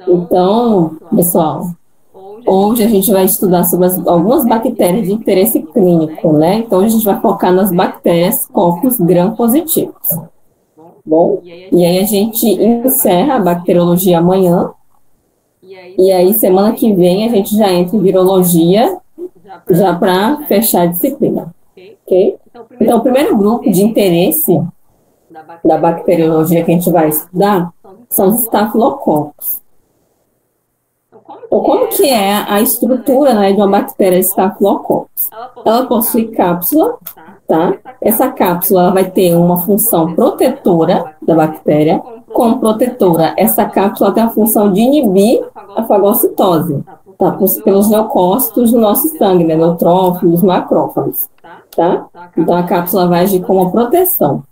Então, pessoal, hoje a gente vai estudar sobre algumas bactérias de interesse clínico, né? Então, a gente vai focar nas bactérias Coccus gram-positivos. Bom, e aí a gente encerra a bacteriologia amanhã, e aí semana que vem a gente já entra em virologia, já para fechar a disciplina, ok? Então, o primeiro grupo de interesse da bacteriologia que a gente vai estudar são os estafilococcus. Então, como que é a estrutura, né, de uma bactéria Staphylococcus? Ela possui cápsula, tá? Essa cápsula ela vai ter uma função protetora da bactéria. Como protetora, essa cápsula tem a função de inibir a fagocitose, tá? Pelos leucócitos do nosso sangue, né? Neutrófilos, macrófagos, tá? Então, a cápsula vai agir como uma proteção.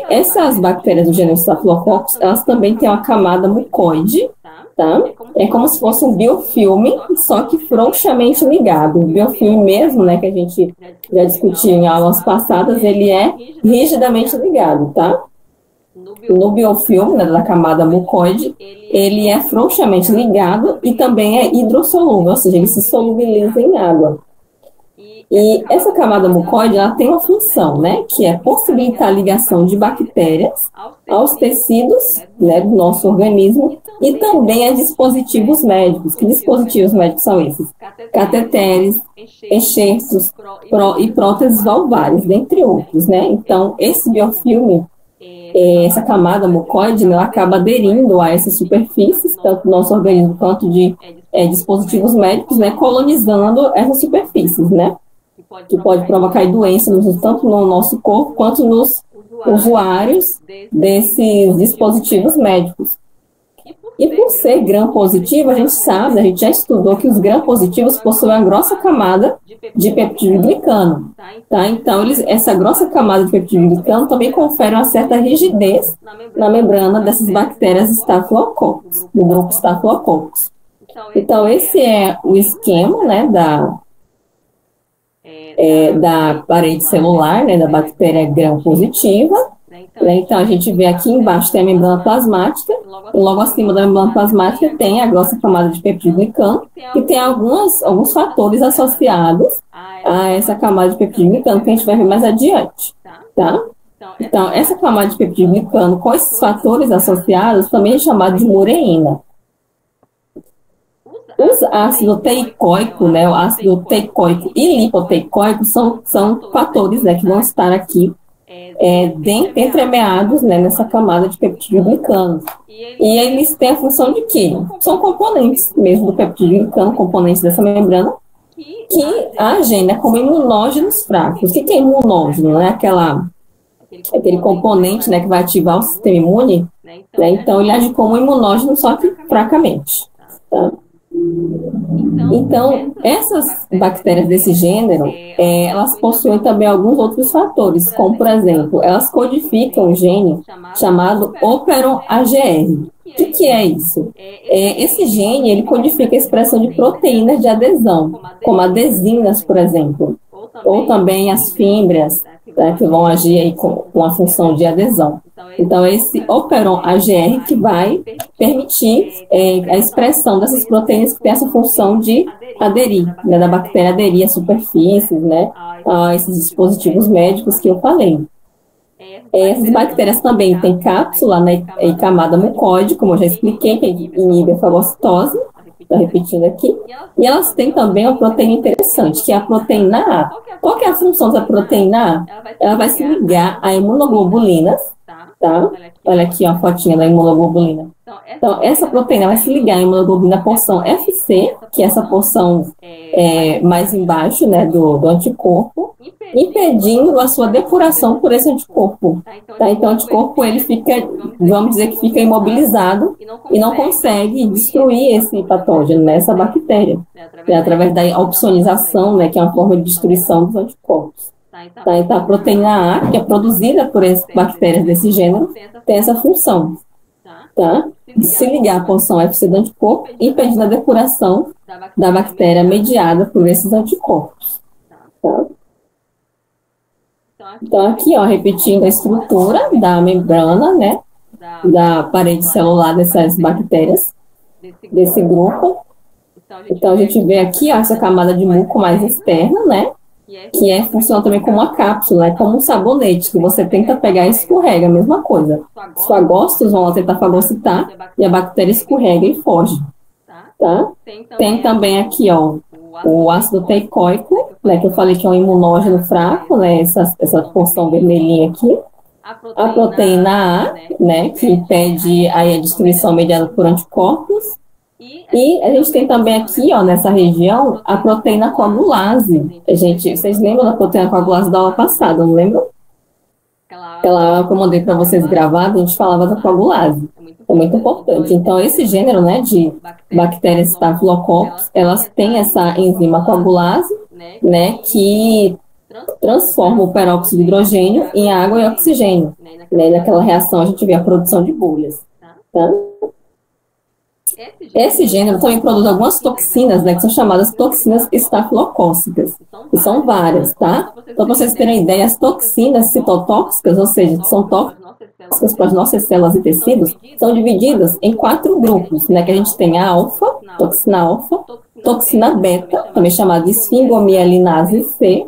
Essas bactérias do gênero Staphylococcus, elas também têm uma camada mucoide, tá? É como se fosse um biofilme, só que frouxamente ligado. O biofilme mesmo, né, que a gente já discutiu em aulas passadas, ele é rigidamente ligado, tá? No biofilme, né, da camada mucoide, ele é frouxamente ligado e também é hidrossolúvel, ou seja, ele se solubiliza em água. E essa camada mucoide, ela tem uma função, né, que é possibilitar a ligação de bactérias aos tecidos, né, do nosso organismo e também a dispositivos médicos. Que dispositivos médicos são esses? Cateteres, enxertos e próteses valvares, dentre outros, né? Então, esse biofilme, essa camada mucoide, ela acaba aderindo a essas superfícies, tanto do nosso organismo quanto de dispositivos médicos, né, colonizando essas superfícies, né? Que pode provocar doenças tanto no nosso corpo quanto nos usuários desses dispositivos médicos. E por ser gram-positivo, a gente sabe, a gente já estudou que os gram-positivos possuem uma grossa camada de peptidoglicano, tá? Então, essa grossa camada de peptidoglicano também confere uma certa rigidez na membrana dessas bactérias Staphylococcus, do grupo Staphylococcus. Então, esse é o esquema, né, da parede celular, né, da bactéria gram-positiva. Então, a gente vê aqui embaixo tem a membrana plasmática, e logo acima da membrana plasmática tem a grossa camada de peptidoglicano, que tem alguns fatores associados a essa camada de peptidoglicano, que a gente vai ver mais adiante, tá? Então, essa camada de peptidoglicano, com esses fatores associados, também é chamada de mureína. Os ácido teicoico, né, o ácido teicoico e lipoteicoico são fatores, né, que vão estar aqui entremeados, né, nessa camada de peptidoglicano. E eles têm a função de quê? São componentes mesmo do peptidoglicano, componentes dessa membrana, que agem, né, como imunógenos fracos. O que é imunógeno? Né? Aquele componente, né, que vai ativar o sistema imune, né? Então, ele age como imunógeno, só que fracamente. Tá? Então, essas bactérias desse gênero, elas possuem também alguns outros fatores, como, por exemplo, elas codificam um gene chamado Operon AGR. O que é isso? Esse gene, ele codifica a expressão de proteínas de adesão, como adesinas, por exemplo, ou também as fímbrias, né, que vão agir aí com a função de adesão. Então, esse Operon AGR que vai permitir a expressão dessas proteínas que têm essa função de aderir, né, da bactéria aderir às superfícies, né, a esses dispositivos médicos que eu falei. Essas bactérias também têm cápsula, né, e camada mucoide, como eu já expliquei, que inibe a fagocitose. Estou repetindo aqui. E elas têm também uma proteína interessante, que é a proteína A. Qual que é a função da proteína A? Ela vai se ligar a imunoglobulinas, tá? Olha aqui ó, a fotinha da imunoglobulina. Então, essa proteína vai se ligar à imunoglobulina porção FC, que é essa porção mais embaixo, né, do anticorpo, impedindo a sua depuração por esse anticorpo. Tá? Então, o anticorpo, ele fica, vamos dizer que fica imobilizado e não consegue destruir esse patógeno, né, essa bactéria, né, através da opsonização, né, que é uma forma de destruição dos anticorpos. Tá? Então, a proteína A, que é produzida por essas bactérias desse gênero, tem essa função, tá? De se ligar à porção FC do anticorpo, impedindo a depuração da bactéria mediada por esses anticorpos. Tá? Então, aqui, ó, repetindo a estrutura da membrana, né, da parede celular dessas bactérias, desse grupo. Então, a gente vê aqui, ó, essa camada de muco mais externa, né? Funciona também como uma cápsula, como um sabonete, que você tenta pegar e escorrega, a mesma coisa. Os fagócitos vão lá tentar fagocitar e a bactéria escorrega e foge, tá? Tem também aqui, ó, o ácido teicoico, né, que eu falei que é um imunógeno fraco, né, essa porção vermelhinha aqui. A proteína A, né, que impede aí a destruição mediada por anticorpos. E a gente tem também aqui, ó, nessa região, a proteína coagulase. Vocês lembram da proteína coagulase da aula passada, não lembram? Aquela aula que eu mandei para vocês gravadas, a gente falava da coagulase. É muito importante. Então, esse gênero, né, de bactérias Staphylococcus, elas têm essa enzima coagulase, né, que transforma o peróxido de hidrogênio em água e oxigênio. Né? Naquela reação, a gente vê a produção de bolhas. Tá? Esse gênero também produz algumas toxinas, né, que são chamadas toxinas estafilocócicas, que são várias, tá? Então, para vocês terem ideia, as toxinas citotóxicas, ou seja, que são tóxicas para as nossas células e tecidos, são divididas em 4 grupos, né, que a gente tem a alfa, toxina beta, também chamada de esfingomielinase C,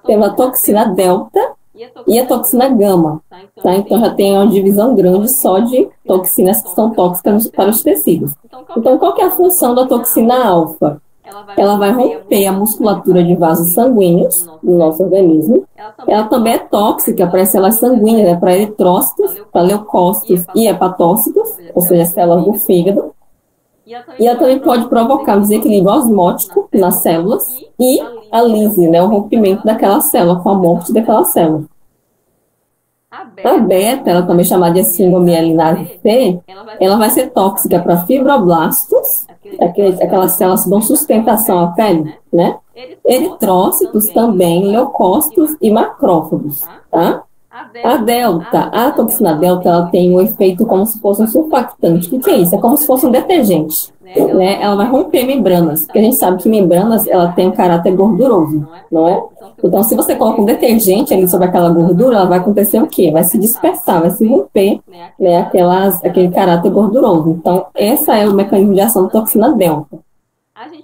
tem a toxina delta e a toxina gama, tá? Então já tem uma divisão grande só de toxinas que são tóxicas para os tecidos. Então, qual que é a função da toxina alfa? Ela vai romper a musculatura de vasos sanguíneos do nosso organismo. Ela também é tóxica para as células sanguíneas, né, para eritrócitos, para leucócitos e hepatócitos, ou seja, células do fígado. E ela também pode provocar um desequilíbrio osmótico nas células e a lise, né, o rompimento daquela célula, com a morte daquela célula. A beta, ela também é chamada de esfingomielinase C, ela vai ser tóxica para fibroblastos, aquelas células que dão sustentação à pele, né? Eritrócitos também, leucócitos e macrófagos, tá? A toxina delta, ela tem um efeito como se fosse um surfactante. O que é isso? É como se fosse um detergente, né? Ela vai romper membranas, porque a gente sabe que membranas, ela tem um caráter gorduroso, não é? Então, se você coloca um detergente ali sobre aquela gordura, ela vai acontecer o quê? Vai se dispersar, vai se romper, né, aquele caráter gorduroso. Então, esse é o mecanismo de ação da toxina delta.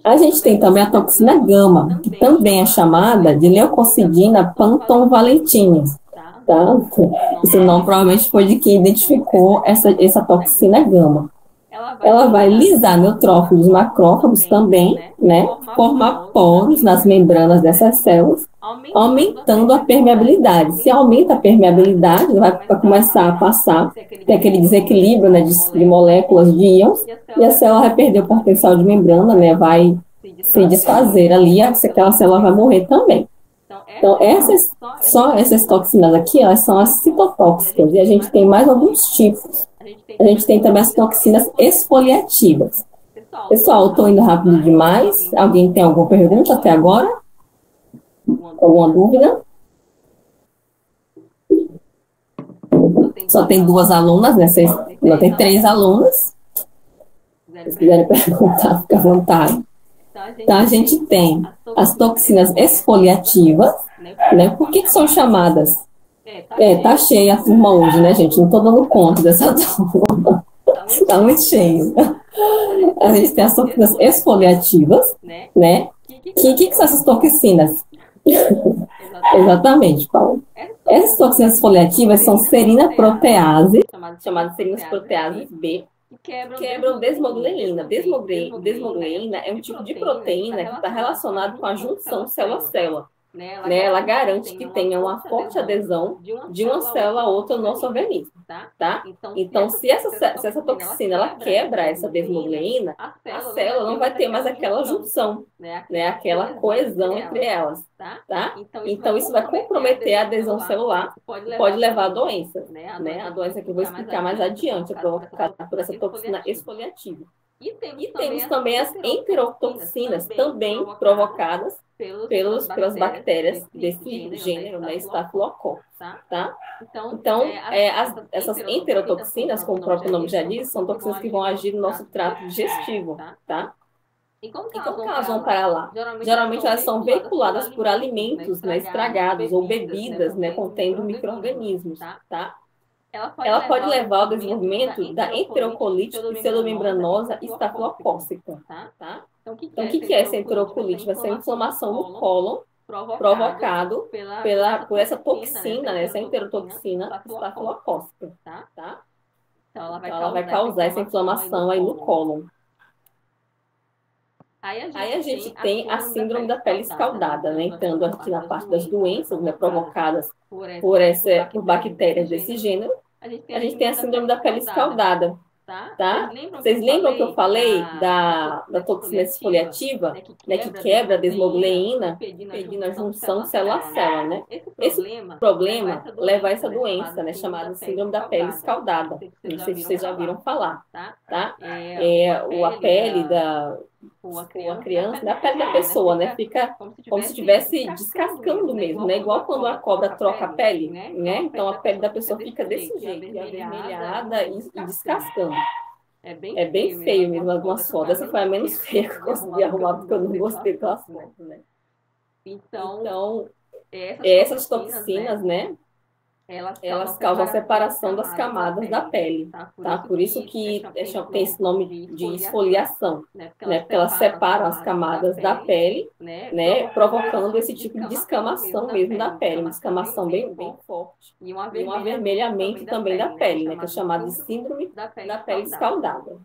A gente tem também a toxina gama, que também é chamada de leucocidina pantomvalentina. Tá? Esse nome provavelmente foi de quem identificou essa toxina gama. Ela vai lisar neutrófilos macrófagos também, né? Formar poros nas membranas dessas células, aumentando a permeabilidade. Se aumenta a permeabilidade, vai começar a passar, tem aquele desequilíbrio, né, de moléculas de íons, e a célula vai perder o potencial de membrana, né? Vai se desfazer ali, aquela célula vai morrer também. Então, só essas toxinas aqui, elas são as citotóxicas, e a gente tem mais alguns tipos. A gente tem também as toxinas exfoliativas. Pessoal, eu estou indo rápido demais. Alguém tem alguma pergunta até agora? Alguma dúvida? Só tem 2 alunas, né? Não tem 3 alunas. Se vocês quiserem perguntar, fica à vontade. Então, a gente tem as toxinas exfoliativas, né? Por que são chamadas? Tá cheia a turma hoje, né, gente? Não tô dando conta dessa turma. Tá muito cheio. A gente tem as toxinas exfoliativas, né? Que são essas toxinas? Exatamente, Paulo. Essas toxinas exfoliativas são serina protease, chamadas serinas protease B, quebram desmoglelina. Desmoglelina é um tipo de proteína que está relacionado com a junção célula-célula. Né, ela garante que tenha uma forte adesão de uma célula a outra no nosso organismo, tá? Então, se essa toxina ela quebra essa desmoglelina, a célula não vai ter mais aquela junção, né, aquela coesão entre elas, tá? Então, isso vai comprometer a adesão celular, pode levar a doença, né? A doença que eu vou explicar mais adiante é provocada por essa toxina exfoliativa. E temos também as enterotoxinas, também provocadas pelas bactérias desse gênero, né, Staphylococcus, tá? Então, essas enterotoxinas, como o próprio nome já diz, são toxinas que vão agir no nosso trato digestivo, tá? E como que elas vão parar lá? Geralmente elas são veiculadas por alimentos, né, estragados ou bebidas, né, contendo micro-organismos, tá? ela pode levar ao desenvolvimento da enterocolite pseudomembranosa estafilocócica, tá? Então, o que que é essa enterocolite? Vai ser a inflamação do cólon provocado por essa toxina, né, essa enterotoxina estafilocócica, tá? Então, ela vai causar essa inflamação aí no cólon. Aí a gente tem a síndrome da pele escaldada, né? Entrando aqui na parte das doenças, né, provocadas por bactérias desse gênero, a gente tem a síndrome da pele escaldada, tá? Vocês lembram que eu falei da toxina exfoliativa, né, que quebra a desmogleína, impedindo a junção célula a célula, né? Esse problema leva a essa doença, né, chamada síndrome da pele escaldada. Não sei se vocês já viram falar, tá? A pele ou a criança, né, a pele da pessoa, né, fica como se estivesse descascando mesmo, né, igual quando a cobra troca a pele, né, então a pele da pessoa fica desse jeito, avermelhada e descascando. É bem feio mesmo algumas fotos. Essa foi a menos feia que eu consegui arrumar, porque eu não gostei das fotos, né. Então, essas toxinas, né, elas causam a separação das camadas da pele, tá? Por isso que tem esse nome de esfoliação, né? Porque elas separam as camadas da pele, né? Provocando esse tipo de descamação mesmo da pele, uma descamação bem forte. E um avermelhamento também da pele, né? Que é chamado de síndrome da pele escaldada.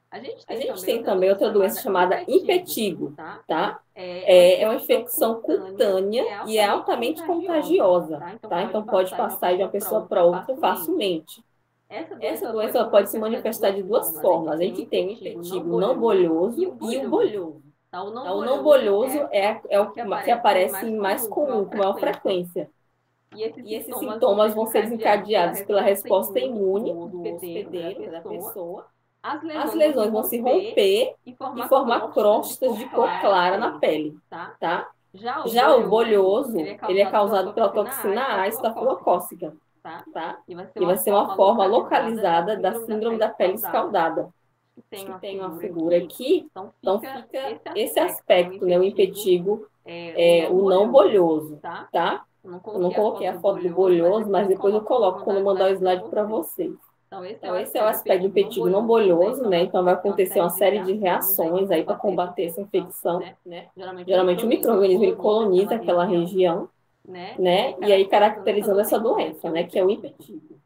A gente tem também outra doença chamada impetigo, tá? É uma infecção cutânea e é altamente contagiosa, tá? Então pode passar de uma pessoa para outra facilmente. Essa doença ela pode se manifestar de duas formas. A gente tem o impetigo não bolhoso e o bolhoso. Então, o não bolhoso é o que aparece mais comum, com maior frequência. E esses sintomas vão ser desencadeados pela resposta imune do hospedeiro, da pessoa. As lesões vão se romper e formar crostas de cor clara na pele, tá? Já o bolhoso, ele é causado pela toxina A estafilocócica, tá? E vai ser uma forma localizada da síndrome da pele escaldada. Acho que tem uma figura aqui, então fica esse aspecto, né? O impetigo, o não bolhoso, tá? Eu não coloquei a foto do bolhoso, mas depois eu coloco quando eu mandar o slide para vocês. Então, esse é o aspecto do impetigo não bolhoso, né? Então, vai acontecer uma série de reações aí para combater essa infecção, né? Geralmente, o micro-organismo ele coloniza aquela região, né? E aí, caracterizando essa doença, né? Que é o impetigo.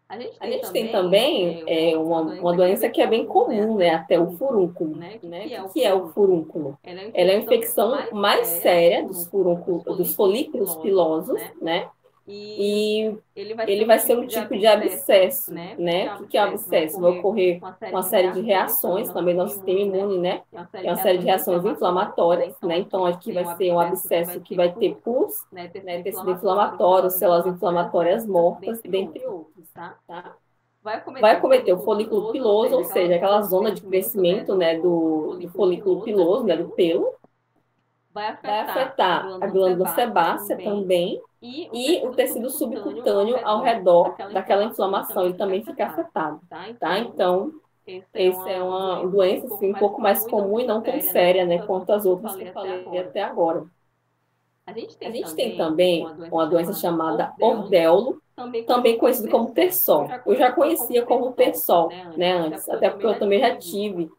A gente tem também uma doença que é bem comum, né? Até o furúnculo, né? O que é o furúnculo? Ela é a infecção mais séria dos folículos pilosos, né? E ele vai ser um tipo de abscesso, né? O que é abscesso? Vai ocorrer uma série de reações também no sistema imune, né? É uma série de reações inflamatórias, né? Então, aqui vai ser um abscesso que vai ter pus, né? Tecido inflamatório, células inflamatórias mortas, dentre outros, tá? Vai acometer o folículo piloso, ou seja, aquela zona de crescimento, né? Do folículo piloso, né? Do pelo. Vai afetar a glândula sebácea também e o tecido subcutâneo ao redor daquela inflamação, ele também fica afetado, tá? Então, essa é uma doença assim, um pouco mais comum e não tão séria, né, quanto as outras que eu falei até agora. A gente tem também uma doença chamada ordéolo, também conhecido como terçol. Eu já conhecia como terçol, né, antes, até porque eu também já tive,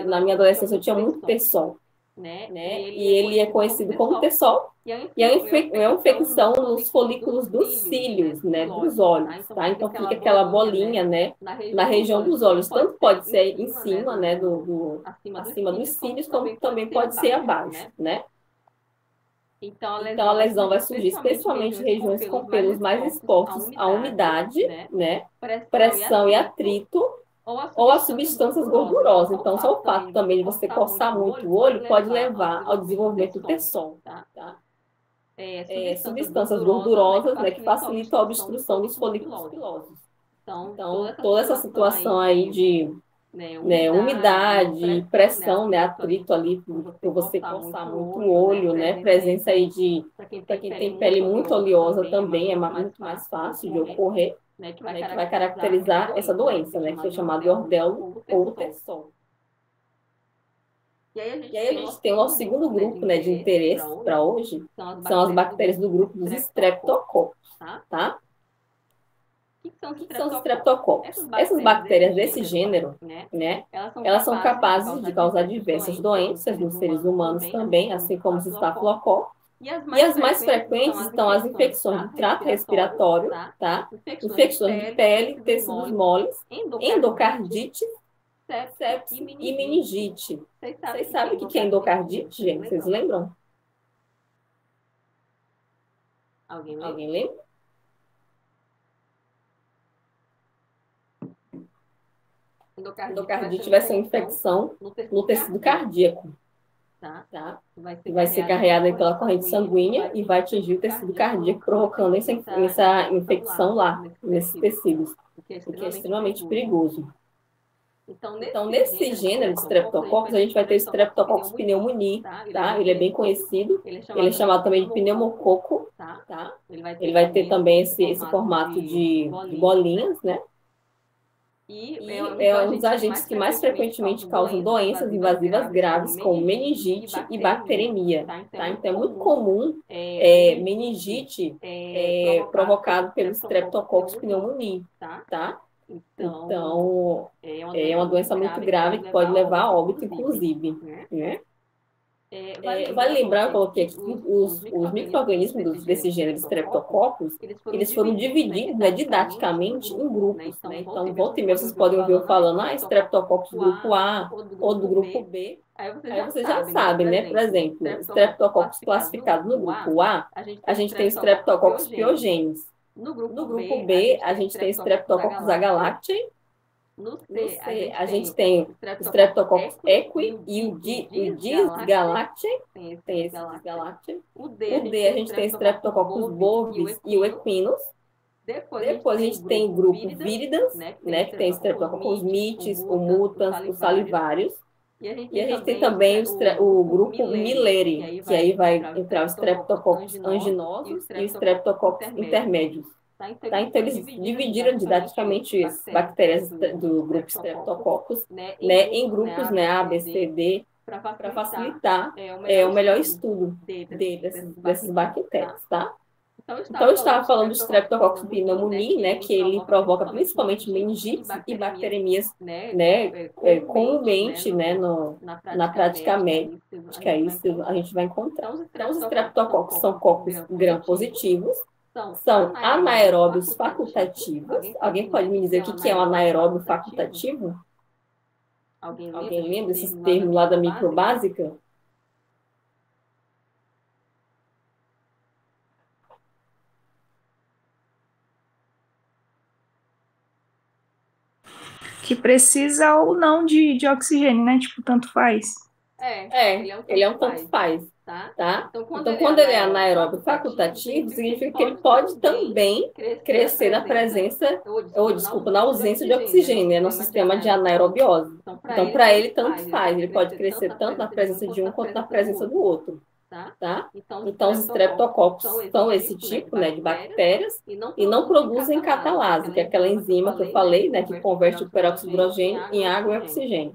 na minha adolescência eu tinha muito terçol. Né? E ele é conhecido como terçol, e é uma infecção nos folículos dos cílios, né? Dos olhos, tá? Então fica aquela bolinha, né? Na região dos olhos, tanto pode ser em cima, né? Acima dos cílios, como também pode ser abaixo, né? Então a lesão vai surgir especialmente em regiões com pelos mais expostos à umidade, né? Pressão e atrito, ou as substâncias gordurosas. Então, só o fato também de você coçar muito o olho pode levar ao desenvolvimento do terçol, tá? Substâncias gordurosas, né, que facilitam a obstrução dos folículos pilosos. Então, toda essa situação aí de umidade, pressão, né, atrito ali, por você coçar muito o olho, né, presença aí para quem tem pele muito oleosa também, é muito mais fácil de ocorrer. Que vai caracterizar essa doença, né, que é chamada de ordéolo ou terçol. E aí a gente tem o nosso segundo grupo, né, de interesse para hoje, são as bactérias do grupo dos streptococcus, tá? que são os estreptococcus? Essas bactérias desse gênero, né, elas são capazes de causar diversas doenças nos seres humanos também, assim como os estafilococcus. E as mais frequentes estão as infecções do trato respiratório, tá? Infecções de pele, tecidos moles, endocardite, sepse e meningite. Vocês sabem o que é endocardite, gente? Vocês lembram? Alguém lembra? Endocardite vai ser uma infecção no tecido cardíaco, tá? Que vai ser carregada pela corrente sanguínea e vai atingir o tecido cardíaco, provocando essa infecção lá, nesses tecidos, o que é extremamente perigoso. Então, nesse gênero de streptococcus, a gente vai ter o Streptococcus pneumoniae, tá? Ele é bem conhecido, ele é chamado também de pneumococo, tá? Ele vai ter também esse formato de bolinhas, né? E é um dos agentes que mais frequentemente causam doenças invasivas graves, como meningite e bacteremia, tá? Então, é muito comum meningite provocado pelo Streptococcus pneumoniae, tá? Então, é uma doença muito grave que pode levar a óbito, inclusive, né? Vale lembrar, eu coloquei aqui, os micro-organismos desse gênero de Streptococcus, eles foram divididos, né, didaticamente em grupos, né? Então, volta e meia, vocês podem ouvir eu falando, Streptococcus do grupo A ou do grupo B. Aí você já sabe, né? Por exemplo, Streptococcus classificado no grupo A, a gente tem Streptococcus pyogenes. No grupo B, a gente tem Streptococcus agalactiae. No C, a gente tem o Streptococcus equi e o Disgalactiae. Tem esse Disgalactiae. O D, a gente tem Streptococcus bovis e o equinus. Depois a gente tem o grupo Viridans, né, que tem Streptococcus mitis, o mutans, os salivários. E a gente tem também o grupo Milleri, que aí vai entrar os Streptococcus anginosos e os Streptococcus intermédios. Tá? Então, eles dividiram didaticamente as bactérias do grupo Streptococcus, né, em grupos, né, A, B, C, D, para facilitar o melhor estudo dessas bactérias, tá? Então, eu estava falando do Streptococcus pneumoniae, né, que ele provoca principalmente meningites e bacteremias, né, comumente, né, na prática médica, isso a gente vai encontrar. Então, os Streptococcus são cocos gram-positivos, são anaeróbios facultativos. Alguém pode me dizer o que é um anaeróbio facultativo? Alguém lembra esses termos lá da microbásica? Que precisa ou não de oxigênio, né? Tipo, tanto faz. Ele é um tanto faz, tá? Então, quando ele é anaeróbio facultativo, significa que ele pode também crescer na presença, ou desculpa, na ausência de oxigênio, né, no sistema de anaerobiose. Então, para ele, tanto faz. Ele pode crescer tanto na presença de um quanto na presença do outro, tá? Então, os streptococcus são esse tipo, né, de bactérias e não produzem catalase, que é aquela enzima que eu falei, né, que converte o peróxido de hidrogênio em água e oxigênio.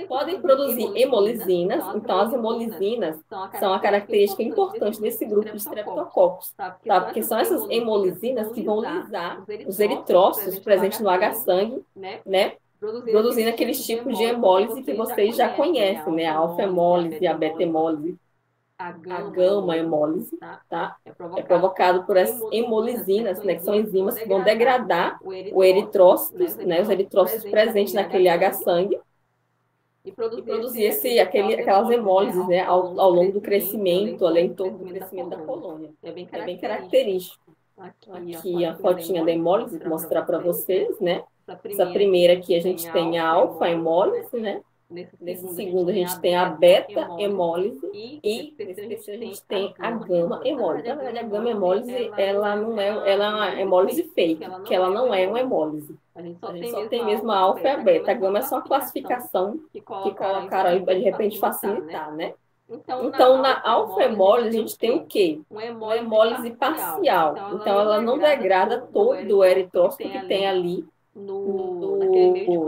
Podem produzir hemolisinas, então as hemolisinas são uma característica importante desse grupo de streptococcus, tá? Porque são essas hemolisinas que vão lisar os eritrócitos presentes no H-sangue, né? Produzindo aqueles tipos de hemólise que vocês já conhecem, né? A alfa-hemólise, a beta-hemólise, a gama-hemólise, tá? É provocado por essas hemolisinas, né? Que são enzimas que vão degradar o eritrócitos, né? Os eritrócitos presentes naquele H-sangue, e produzir aquelas hemólises, né, ao longo do crescimento, além em torno do crescimento da colônia. É bem característico. Aqui a fotinha da hemólise, vou mostrar para vocês, né? Essa primeira aqui a gente tem a alfa-hemólise, né? Nesse segundo a gente tem a beta-hemólise e nesse terceiro a gente tem a gama-hemólise. Na verdade, a gama-hemólise, ela é uma hemólise fake, que ela não é uma hemólise. A gente só tem mesmo a alfa e a beta. A gama é só uma classificação que colocaram aí para de repente facilitar, né? Então, na alfa-hemólise, a gente tem o quê? Uma hemólise parcial. Então, ela não degrada todo o eritrócito que tem ali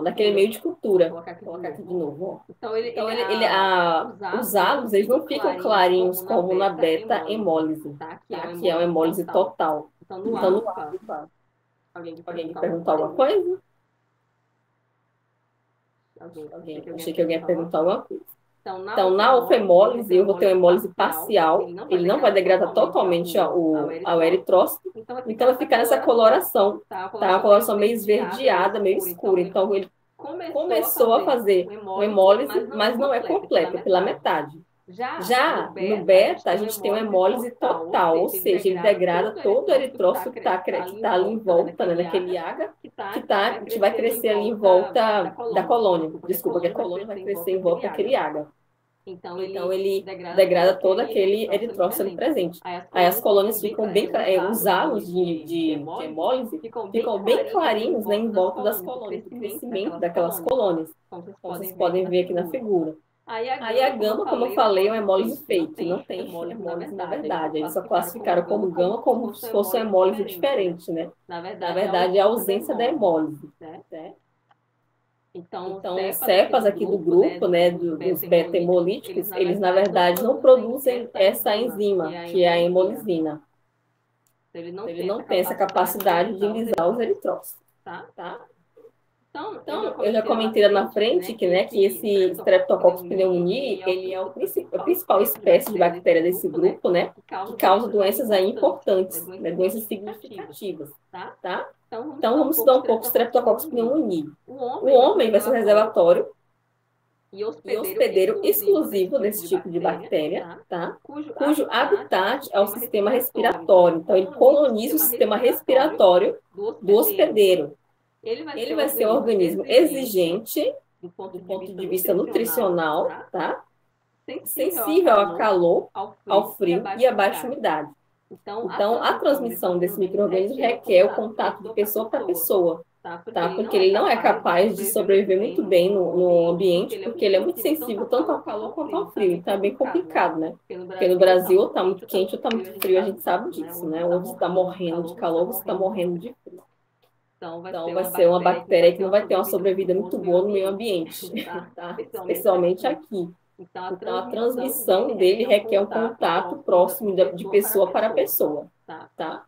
naquele meio de cultura. Vou colocar aqui de novo. Ó. Então, os halos, eles não ficam clarinhos como na beta-hemólise, tá? Que é uma hemólise total. Então, no alfa, Alguém quer perguntar alguma coisa? Achei que alguém ia perguntar alguma coisa. Então, na ofemólise, eu vou ter uma hemólise parcial, ele não vai degradar totalmente ao eritrócito, então vai ficar nessa coloração, tá? Uma coloração meio esverdeada, meio escura. Então, ele começou a fazer uma hemólise, mas não é completa, é pela metade. Já no beta, a gente tem uma hemólise total, ou seja, ele degrada todo o eritrócito que tá ali em volta, né, naquele AGA, que vai crescer ali em volta da colônia. Desculpa, que a colônia vai crescer em volta daquele AGA. Então, ele degrada todo aquele eritrócito ali presente. Aí as colônias ficam bem, os halos de hemólise ficam bem clarinhos, né, em volta das colônias, do crescimento daquelas colônias, como vocês podem ver aqui na figura. Aí a gama, como eu falei, é uma hemólise fake, não tem hemólise na verdade. Eles só classificaram como gama como se fosse uma hemólise diferente, né? Na verdade, é a ausência da hemólise, certo? Então, os cepas aqui do grupo, né, dos beta-hemolíticos, eles, na verdade, não produzem essa enzima, que é a hemolisina. Ele não tem essa capacidade de lisar os eritrócitos, tá? Então, eu já comentei lá na frente que, né, que esse Streptococcus pneumoniae, ele é a principal espécie de bactéria desse grupo, né, que causa doenças aí importantes, né, doenças significativas, tá? Então, vamos estudar um pouco o Streptococcus pneumoniae. O homem vai ser o reservatório e hospedeiro exclusivo desse tipo de bactéria, tá? Cujo habitat é o sistema respiratório. Então, ele coloniza o sistema respiratório do hospedeiro. Ele vai ser um organismo exigente do ponto de vista nutricional, tá? Sensível ao calor, ao frio e à baixa umidade. Então, a transmissão desse micro-organismo requer o contato de pessoa para pessoa, tá? Porque ele não é capaz de sobreviver muito bem no ambiente, porque ele é muito sensível tanto ao calor quanto ao frio. Então, é bem complicado, né? Porque no Brasil, ou tá muito quente ou tá muito frio, a gente sabe disso, né? Ou você está morrendo de calor, ou você está morrendo de frio. Então, vai ser uma bactéria que não vai ter uma sobrevida muito boa no meio ambiente, tá? Especialmente aqui. Então, a transmissão dele requer um contato próximo de pessoa para pessoa, tá?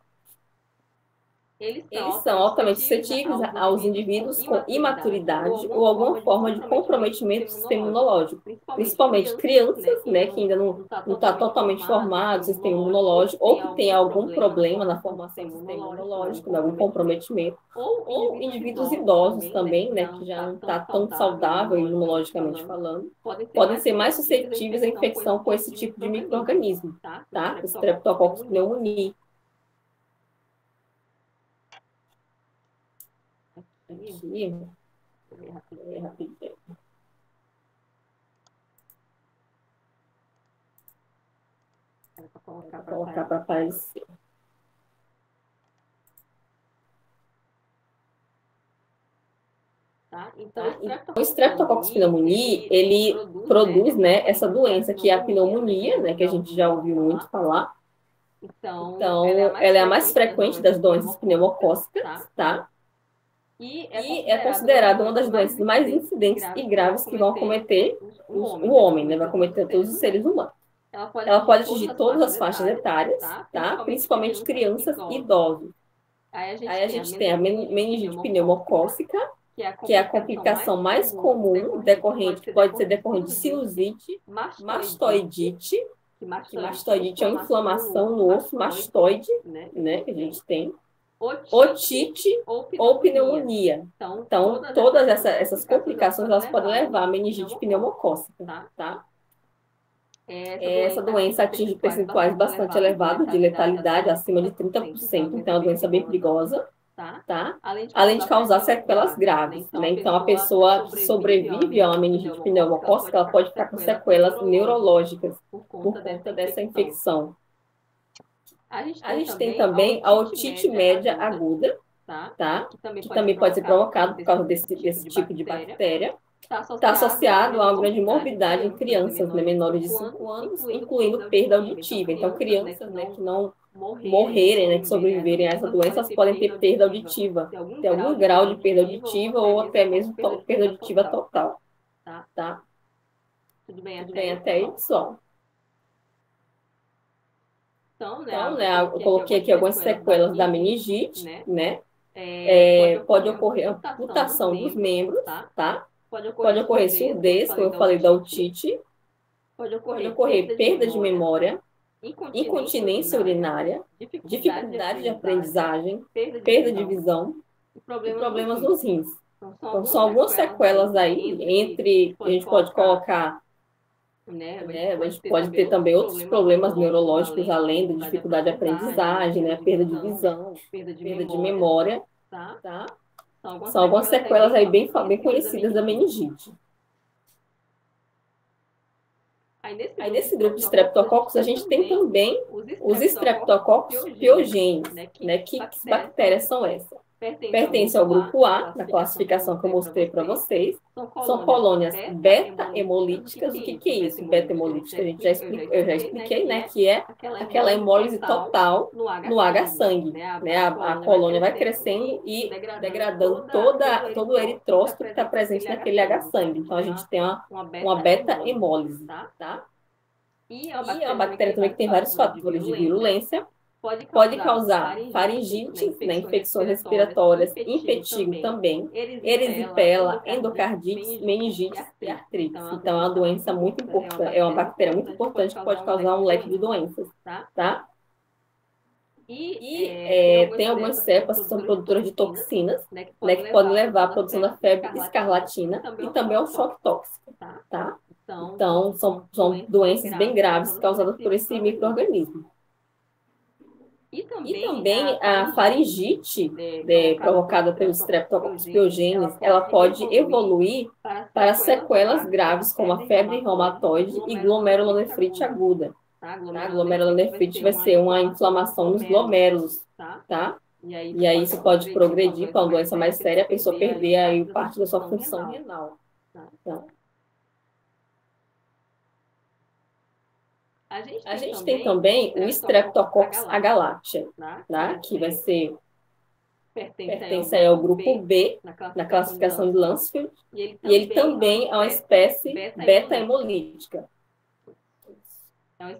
Eles são altamente suscetíveis aos indivíduos com imaturidade ou alguma forma de comprometimento do sistema imunológico, principalmente crianças, né, que ainda não está totalmente formado o sistema imunológico, ou que tem algum problema na formação do sistema imunológico, né, algum comprometimento, ou indivíduos idosos também, né, que já não está tão saudável imunologicamente falando, podem ser mais suscetíveis à infecção com esse tipo de micro-organismo, tá? O Streptococcus pneumoniae. Aqui, rapidinho. Vou colocar para aparecer. Então, o Streptococcus pneumoniae, ele produz, né, essa doença que é a pneumonia, né, que a gente já ouviu muito falar. Então, ela é a mais frequente das doenças pneumocócicas, tá? E é considerada uma das doenças mais incidentes e graves que vão acometer o homem, né? Vai acometer todos os seres humanos. Ela pode atingir todas as faixas etárias, tá? Principalmente crianças e idosos. Aí a gente tem a meningite pneumocócica, que é a complicação mais comum, decorrente, que pode ser decorrente de sinusite, mastoidite, que mastoidite é uma inflamação no osso mastoide, né? Que a gente tem. Otite ou pneumonia. Então, todas essas complicações elas podem levar a meningite pneumocócica, tá? Essa doença atinge percentuais bastante elevados de letalidade, acima de 30%, então é uma doença bem perigosa, tá? Além de causar sequelas graves, né? Então, a pessoa que sobrevive a uma meningite pneumocócica, ela pode ficar com sequelas neurológicas por conta dessa infecção. A gente tem também a otite média aguda, tá? Que também pode ser provocado por causa desse tipo de bactéria. Está associado a uma grande morbidade em crianças, né, menores de 5 anos, incluindo perda auditiva. Então, crianças, né, que não morrerem, né, que sobreviverem a essa doença, elas podem ter perda auditiva, ter algum grau de perda auditiva ou até mesmo perda auditiva total, tá? Tudo bem até aí, pessoal? Então, né, eu coloquei aqui algumas sequelas da meningite, né? pode ocorrer amputação dos membros, tá? Pode ocorrer surdez, como eu falei da otite, pode ocorrer perda de memória, incontinência urinária, dificuldade de aprendizagem, perda de visão e problemas nos rins. Então, são algumas sequelas aí, entre, a gente pode colocar, né, a gente pode ter também outros problemas neurológicos, além da dificuldade de aprendizagem, né, perda de visão, perda de memória, tá? São algumas sequelas aí bem conhecidas da meningite. Aí nesse grupo de streptococcus, a gente tem também os streptococcus piogênios, né? Que bactérias são essas? Pertencem ao grupo A, na classificação que eu mostrei para vocês. São colônias beta-hemolíticas. O que é isso, beta-hemolítica? Eu já expliquei, né? Que é aquela hemólise total no H-sangue. Né? A colônia vai crescendo e degradando todo o eritrócito que está presente naquele H-sangue. Então, a gente tem uma beta-hemólise, tá? E é uma bactéria também que tem vários fatores de virulência. Pode causar faringite, né, infecções respiratórias, impetigo também, erisipela, endocardite, meningite e artrite. Então, é uma doença muito importante, é uma bactéria muito importante que pode causar um leque de doenças, tá? Tem algumas cepas que são produtoras de toxinas, né, que podem levar à produção da febre escarlatina e também ao choque tóxico, tá? Então, são doenças bem graves causadas por esse micro-organismo. E também a faringite provocada pelos Streptococcus pyogenes, ela pode evoluir para sequelas graves como a febre reumatoide e glomerulonefrite aguda. Tá? Glomerulonefrite vai ser uma inflamação nos glomérulos, tá? E aí isso pode progredir para uma doença mais séria, a pessoa perder aí parte da sua função renal. Tá? A gente tem também o Streptococcus agalactiae, tá? Que vai ser, pertence aí ao grupo B, na classificação de Lansfield, e ele também é uma espécie beta-hemolítica.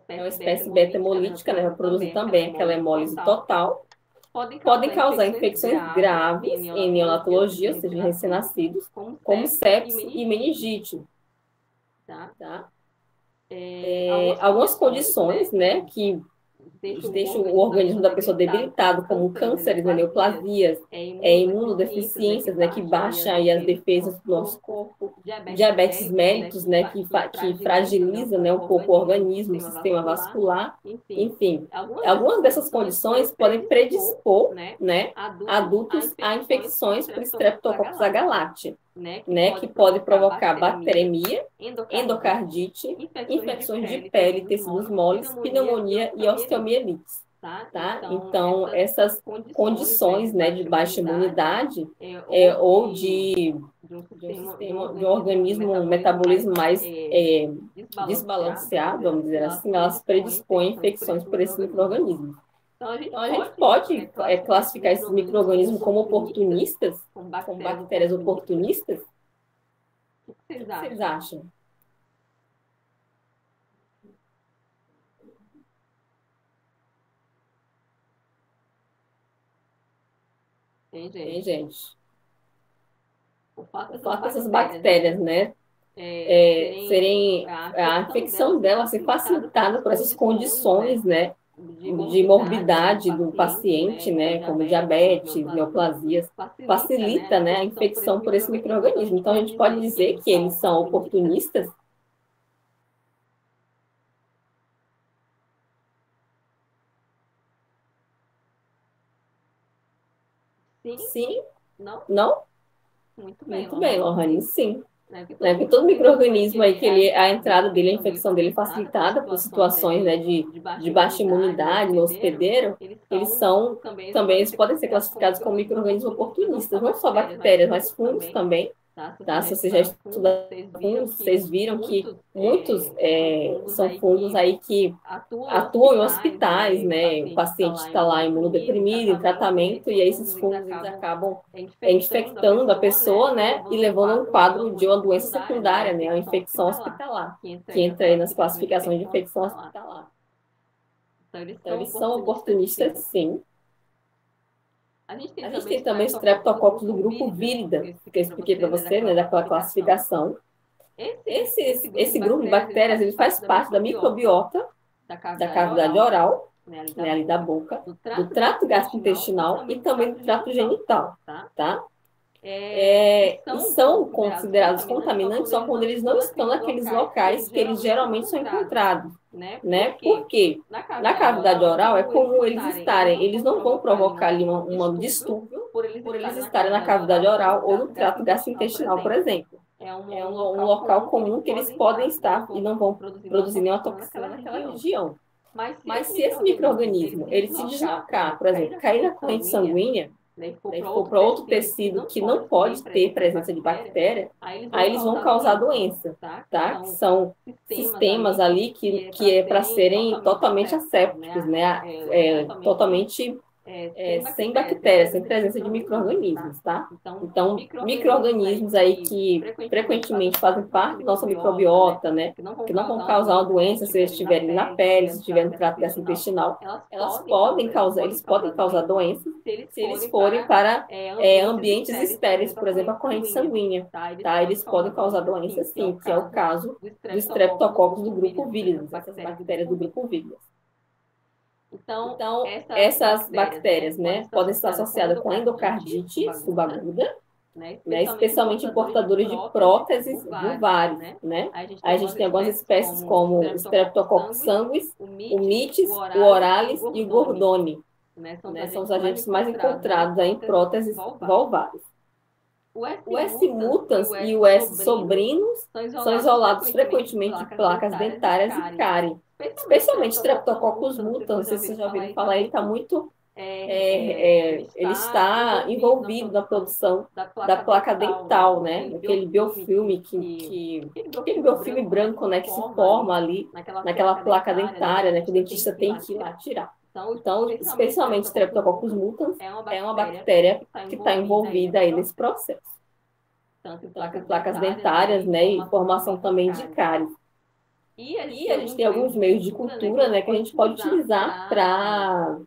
É uma espécie beta-hemolítica, né? Vai produzir também aquela hemólise total. Podem causar infecções graves em neonatologia, ou seja, em recém-nascidos, como sepse e meningite. Tá? Algumas condições, né, que deixam o organismo da pessoa debilitado, como cânceres, né, neoplasias, imunodeficiências, né, que baixam aí as defesas do nosso corpo, diabetes mellitus, né, que fragiliza, né, um pouco o organismo, o sistema vascular, enfim. Algumas dessas condições podem predispor, né, adultos a infecções por Streptococcus agalactiae, né, que pode provocar bacteremia, endocardite, infecções de pele, tecidos moles, pneumonia e osteomielites. Tá? Então, essas condições, né, de baixa imunidade ou de um organismo, um metabolismo mais desbalanceado, vamos dizer assim, elas predispõem infecções por esses micro-organismos. Então, a gente pode classificar esses micro-organismos como oportunistas, como bactérias oportunistas? O que vocês acham? Tem gente. O fato dessas bactérias, né, a infecção delas ser facilitada por essas condições, né, de morbidade do paciente, né, como diabetes, neoplasias, facilita, né, a infecção por esse micro-organismo. Então, a gente pode dizer que eles são oportunistas? Sim? Não? Muito bem, Lohane, sim. Porque todo micro-organismo aí, a entrada dele, a infecção dele é facilitada por situações, né, de baixa imunidade no hospedeiro, eles podem ser classificados como micro-organismos oportunistas, não só bactérias, mas fungos também. Tá? Se você já estuda fungos, vocês viram que muitos são fungos aí que atuam em hospitais, né? O paciente está lá imunodeprimido, em tratamento, e aí esses fungos eles acabam infectando a pessoa, né? E levando a um quadro de uma doença secundária, né? A infecção hospitalar, que entra aí nas classificações de infecção hospitalar. Então, eles são oportunistas, sim. A gente tem também os Streptococcus do grupo Viridae, que eu expliquei para você, né, daquela classificação. Esse grupo de bactérias, ele faz parte da microbiota da cavidade oral, né, ali da boca, do trato gastrointestinal e também do trato genital, tá? E são considerados contaminantes só quando eles não estão naqueles locais que eles geralmente são encontrados, né? Porque na cavidade oral é comum eles estarem, eles não vão provocar ali um distúrbio por eles estarem na cavidade oral ou no trato gastrointestinal, por exemplo. É um local comum que eles podem estar e não vão produzir nenhuma toxina naquela região. Mas se esse micro-organismo ele se deslocar, por exemplo, cair na corrente sanguínea, daí for para outro tecido que não pode ter presença de bactéria, aí eles vão causar doença, tá? Que são sistemas ali que é para serem totalmente assépticos, né? Totalmente sem bactérias, sem presença de micro-organismos, tá? Então, micro-organismos aí que frequentemente fazem parte da nossa microbiota, né? Que não vão causar uma doença se eles estiverem na pele, se estiverem no trato gastrointestinal, eles podem causar doenças se eles forem para ambientes estéreis, por exemplo, a corrente sanguínea, tá? Eles podem causar doenças sim, que é o caso do Streptococcus do grupo Viridae, essas bactérias do grupo Viridae. Então, essas bactérias, né, podem estar associadas com endocardite subaguda, né, especialmente em portadores de próteses vulvares, né? A gente tem algumas espécies como o Streptococcus sanguis, o mites, o oralis e o gordoni, né? São os agentes mais encontrados aí em próteses vulvares. O S. mutans e o S. sobrinus são isolados frequentemente de placas dentárias e cárie. Especialmente Streptococcus mutans, não sei se vocês já ouviram falar, ele está muito... ele está envolvido na produção da placa dental, né? Aquele biofilme aquele biofilme branco, né, que se forma ali naquela placa dentária, né, que o dentista tem que ir lá tirar. Então, especialmente Streptococcus mutans é uma bactéria que está envolvida aí nesse processo. Tanto em placas dentárias, né, e formação também de cárie. E a gente tem alguns meios de cultura, né, que a gente pode utilizar para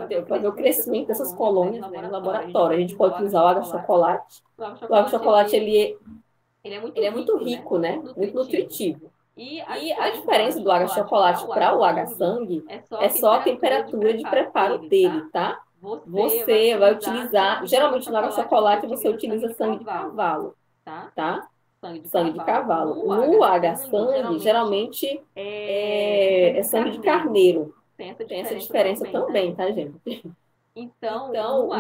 ver o crescimento dessas colônias, né, no laboratório. A gente pode utilizar o água-chocolate. O água-chocolate ele é muito rico, né, muito nutritivo. E a diferença do água-chocolate para o água-sangue é só a temperatura de preparo dele, tá? Você vai utilizar, geralmente no água-chocolate você utiliza sangue de cavalo, tá? Sangue de cavalo. No água-sangue, geralmente é sangue de carneiro. Tem essa diferença também, tá, gente? Então,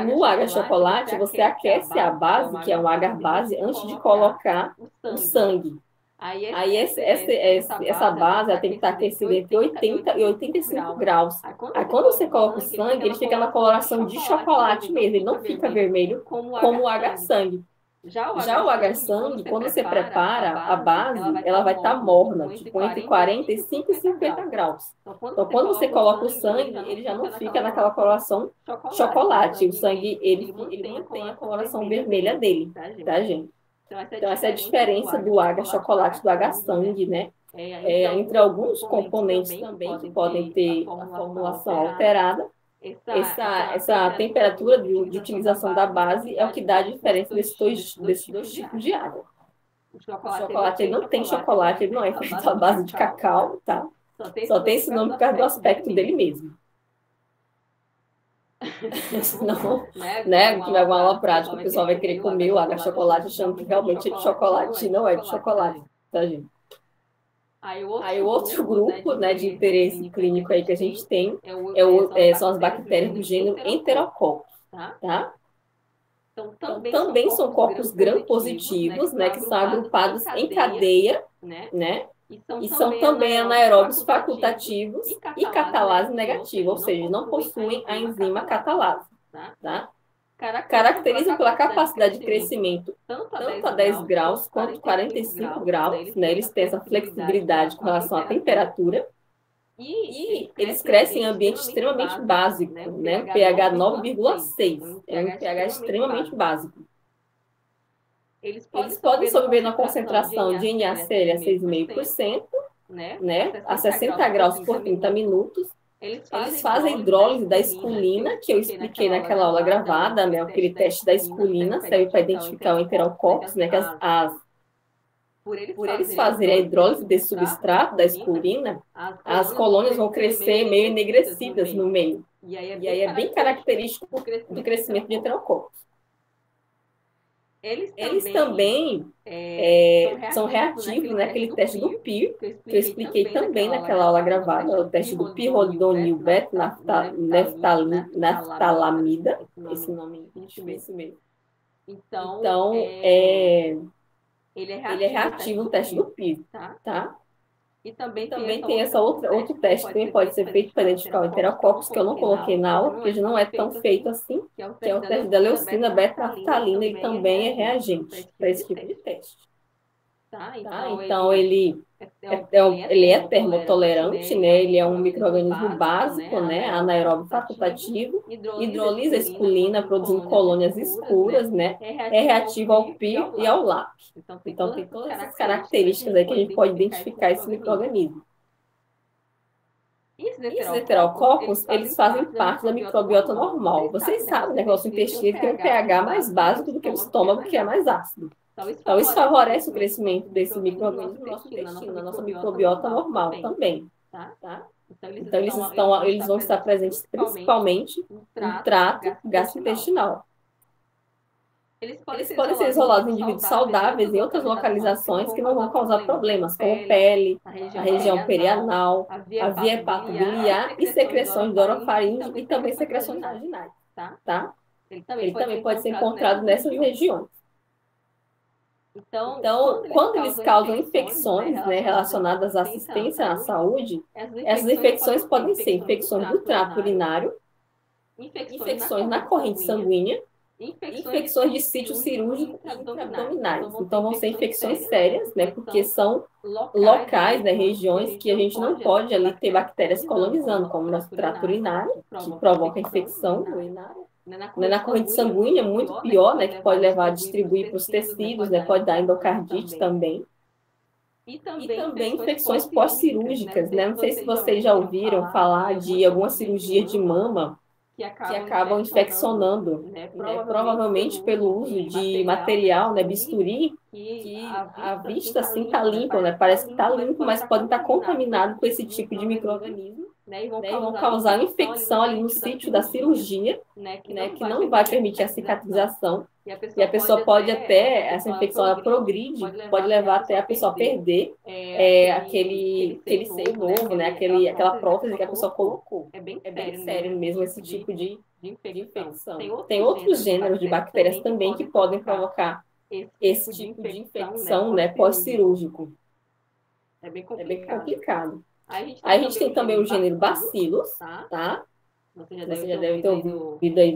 no agar-chocolate, você aquece a base, que é um agar-base, antes de colocar o sangue. Aí essa base ela tem que estar aquecida entre 80 e 85 graus. Aí quando você coloca o sangue, ele fica na coloração de chocolate mesmo, ele não fica vermelho como o agar-sangue. Já o agar-sangue, quando você prepara a base, ela vai estar morna, tipo entre 45 e 50 graus. Então, quando você coloca o sangue, ele já não fica naquela coloração chocolate. O sangue, ele mantém a coloração vermelha dele, tá, gente? Então, essa é a diferença do agar-chocolate e do agar-sangue, né? Entre alguns componentes também que podem ter a formulação alterada. Essa temperatura de utilização da base é o que dá a diferença desses dois tipos de água. O chocolate ele não tem chocolate, ele não é feito à base de cacau, tá? Só tem esse nome por causa do aspecto dele mesmo. Senão, né, que vai uma aula prática, o pessoal vai querer comer o agar-chocolate achando que realmente é de chocolate e não é de chocolate, tá, gente? Aí o outro grupo, né, de interesse clínico aí que a gente tem são as bactérias do gênero Enterococcus, tá? Então, também são corpos gram-positivos, né, que são agrupados em cadeia, né? E são também anaeróbios facultativos e catalase negativa, ou seja, não possuem a enzima catalase, tá? Caracterizam pela capacidade de crescimento tanto a 10 graus quanto 45 graus, né? Eles têm essa flexibilidade com relação à temperatura e eles crescem em ambiente extremamente básico, né? pH 9,6, é um pH extremamente básico. Eles podem sobreviver na concentração de NaCl a 6,5%, né? A 60 graus por 30 minutos, Eles fazem a hidrólise da esculina, que eu expliquei naquela aula gravada, né? Aquele teste da esculina serve para identificar o Enterococcus, né? Por eles fazerem a hidrólise desse substrato, da esculina, as colônias vão crescer meio enegrecidas no meio. E aí é bem característico do crescimento de Enterococcus. Eles também são reativos naquele teste do PIR, que eu expliquei também naquela aula gravada, o teste do pirrolidonil beta-naftalamida, esse nome difícil mesmo. Então, ele é reativo no teste do PIR, tá? E também tem essa outro teste que também pode ser feito para identificar o Enterococcus, que eu não coloquei na aula, porque já não é tão feito assim, que é o teste da leucina beta-naftalina, ele também é reagente para esse tipo de teste. Tá? Então, ele é termotolerante, né? Ele é um micro-organismo básico, né? Anaeróbio facultativo, hidrolisa a esculina, produzindo colônias escuras, né? É reativo ao PIR e ao LAC. Então, tem todas essas características aí que a gente pode identificar esse micro-organismo. E esses heterococcus, eles fazem parte da microbiota normal. Vocês sabem, né, que o nosso intestino tem um pH mais básico do que o estômago, que é mais ácido. Então, isso favorece o crescimento desse micro-organismo no nosso intestino, na nossa microbiota normal também. Tá? Então, eles vão estar presentes principalmente no trato gastrointestinal. Eles podem ser isolados em indivíduos saudáveis em outras localizações que não vão causar problemas, como pele, a região perianal, a via hepatobiliar e secreções de orofaringe e também secreções vaginais. Tá? Ele também pode ser encontrado nessas regiões. Então, quando eles causam infecções, né, relacionadas à assistência à saúde, essas infecções podem ser infecções do trato urinário, infecções na corrente sanguínea, infecções de sítio cirúrgico e intraabdominais. Então, vão ser infecções sérias, né, porque são locais, né, regiões que a gente não pode ali ter bactérias colonizando, como o nosso trato urinário, que provoca infecção urinária. Na corrente sanguínea, muito pior, né, que pode levar a distribuir para os tecidos, né, pode dar endocardite também. E também infecções pós-cirúrgicas, né? Não sei se vocês já ouviram falar de alguma cirurgia de mama que acabam infeccionando, né? Provavelmente pelo uso de material, né, bisturi, que a vista assim está limpa, né? Parece que está limpo, mas pode estar contaminado com esse tipo de micro-organismo, né? E vão causar infecção ali no sítio da cirurgia, né? Que não vai permitir a cicatrização. E a pessoa pode até, essa infecção ela progride, pode levar até a pessoa a perder aquele seio novo, né? Aquela prótese que a pessoa colocou. É bem sério mesmo esse tipo de infecção. Tem outros gêneros de bactérias também que podem provocar esse tipo de infecção, né, pós-cirúrgico. É bem complicado. Aí a gente tem também o gênero Bacillus, tá? Você já deve ter ouvido aí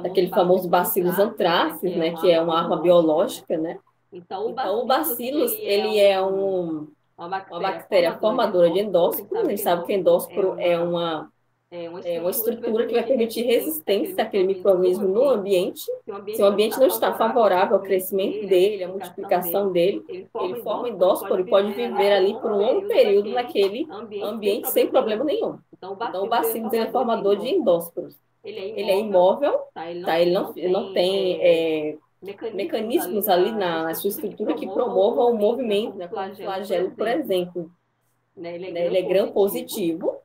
daquele famoso Bacillus anthracis, né, que é uma arma biológica, né? Então, o Bacillus, ele é uma bactéria formadora de endósporos. A gente sabe que endósporo é uma estrutura que vai permitir resistência àquele micro-organismo no ambiente. Se o ambiente não está favorável ao crescimento dele, à multiplicação dele, ele forma endósporo e pode viver ali por um longo período naquele ambiente sem problema nenhum. Então, o bacillus é formador de endósporos. Ele é imóvel, tá? Ele não tem mecanismos ali na sua estrutura que promovam o movimento, né, como o flagelo, por exemplo. Ele é gram-positivo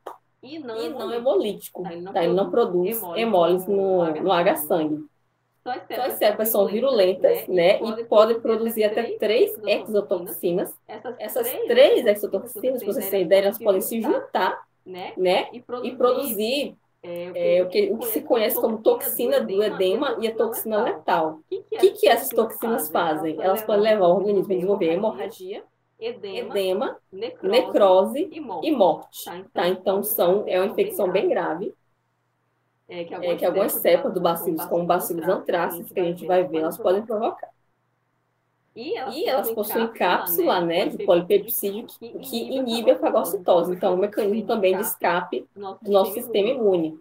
e não hemolítico, tá? Ele não produz hemólise no H-sangue. Só as cepas são virulentas, né, e podem produzir até 3 exotoxinas. Essas 3 exotoxinas, para vocês terem ideia, elas podem se juntar, né, e produzir o que se conhece como toxina do edema e a toxina letal. O que essas toxinas fazem? Elas podem levar o organismo a desenvolver hemorragia, edema, necrose e morte. Tá? Então, é uma infecção bem grave. Que algumas cepas do bacillus, como o bacillus anthracis, que a gente vai ver, elas podem provocar. E elas possuem cápsula, né, de polipeptídeo que inibe a fagocitose. Então, é um mecanismo também de escape do nosso sistema imune.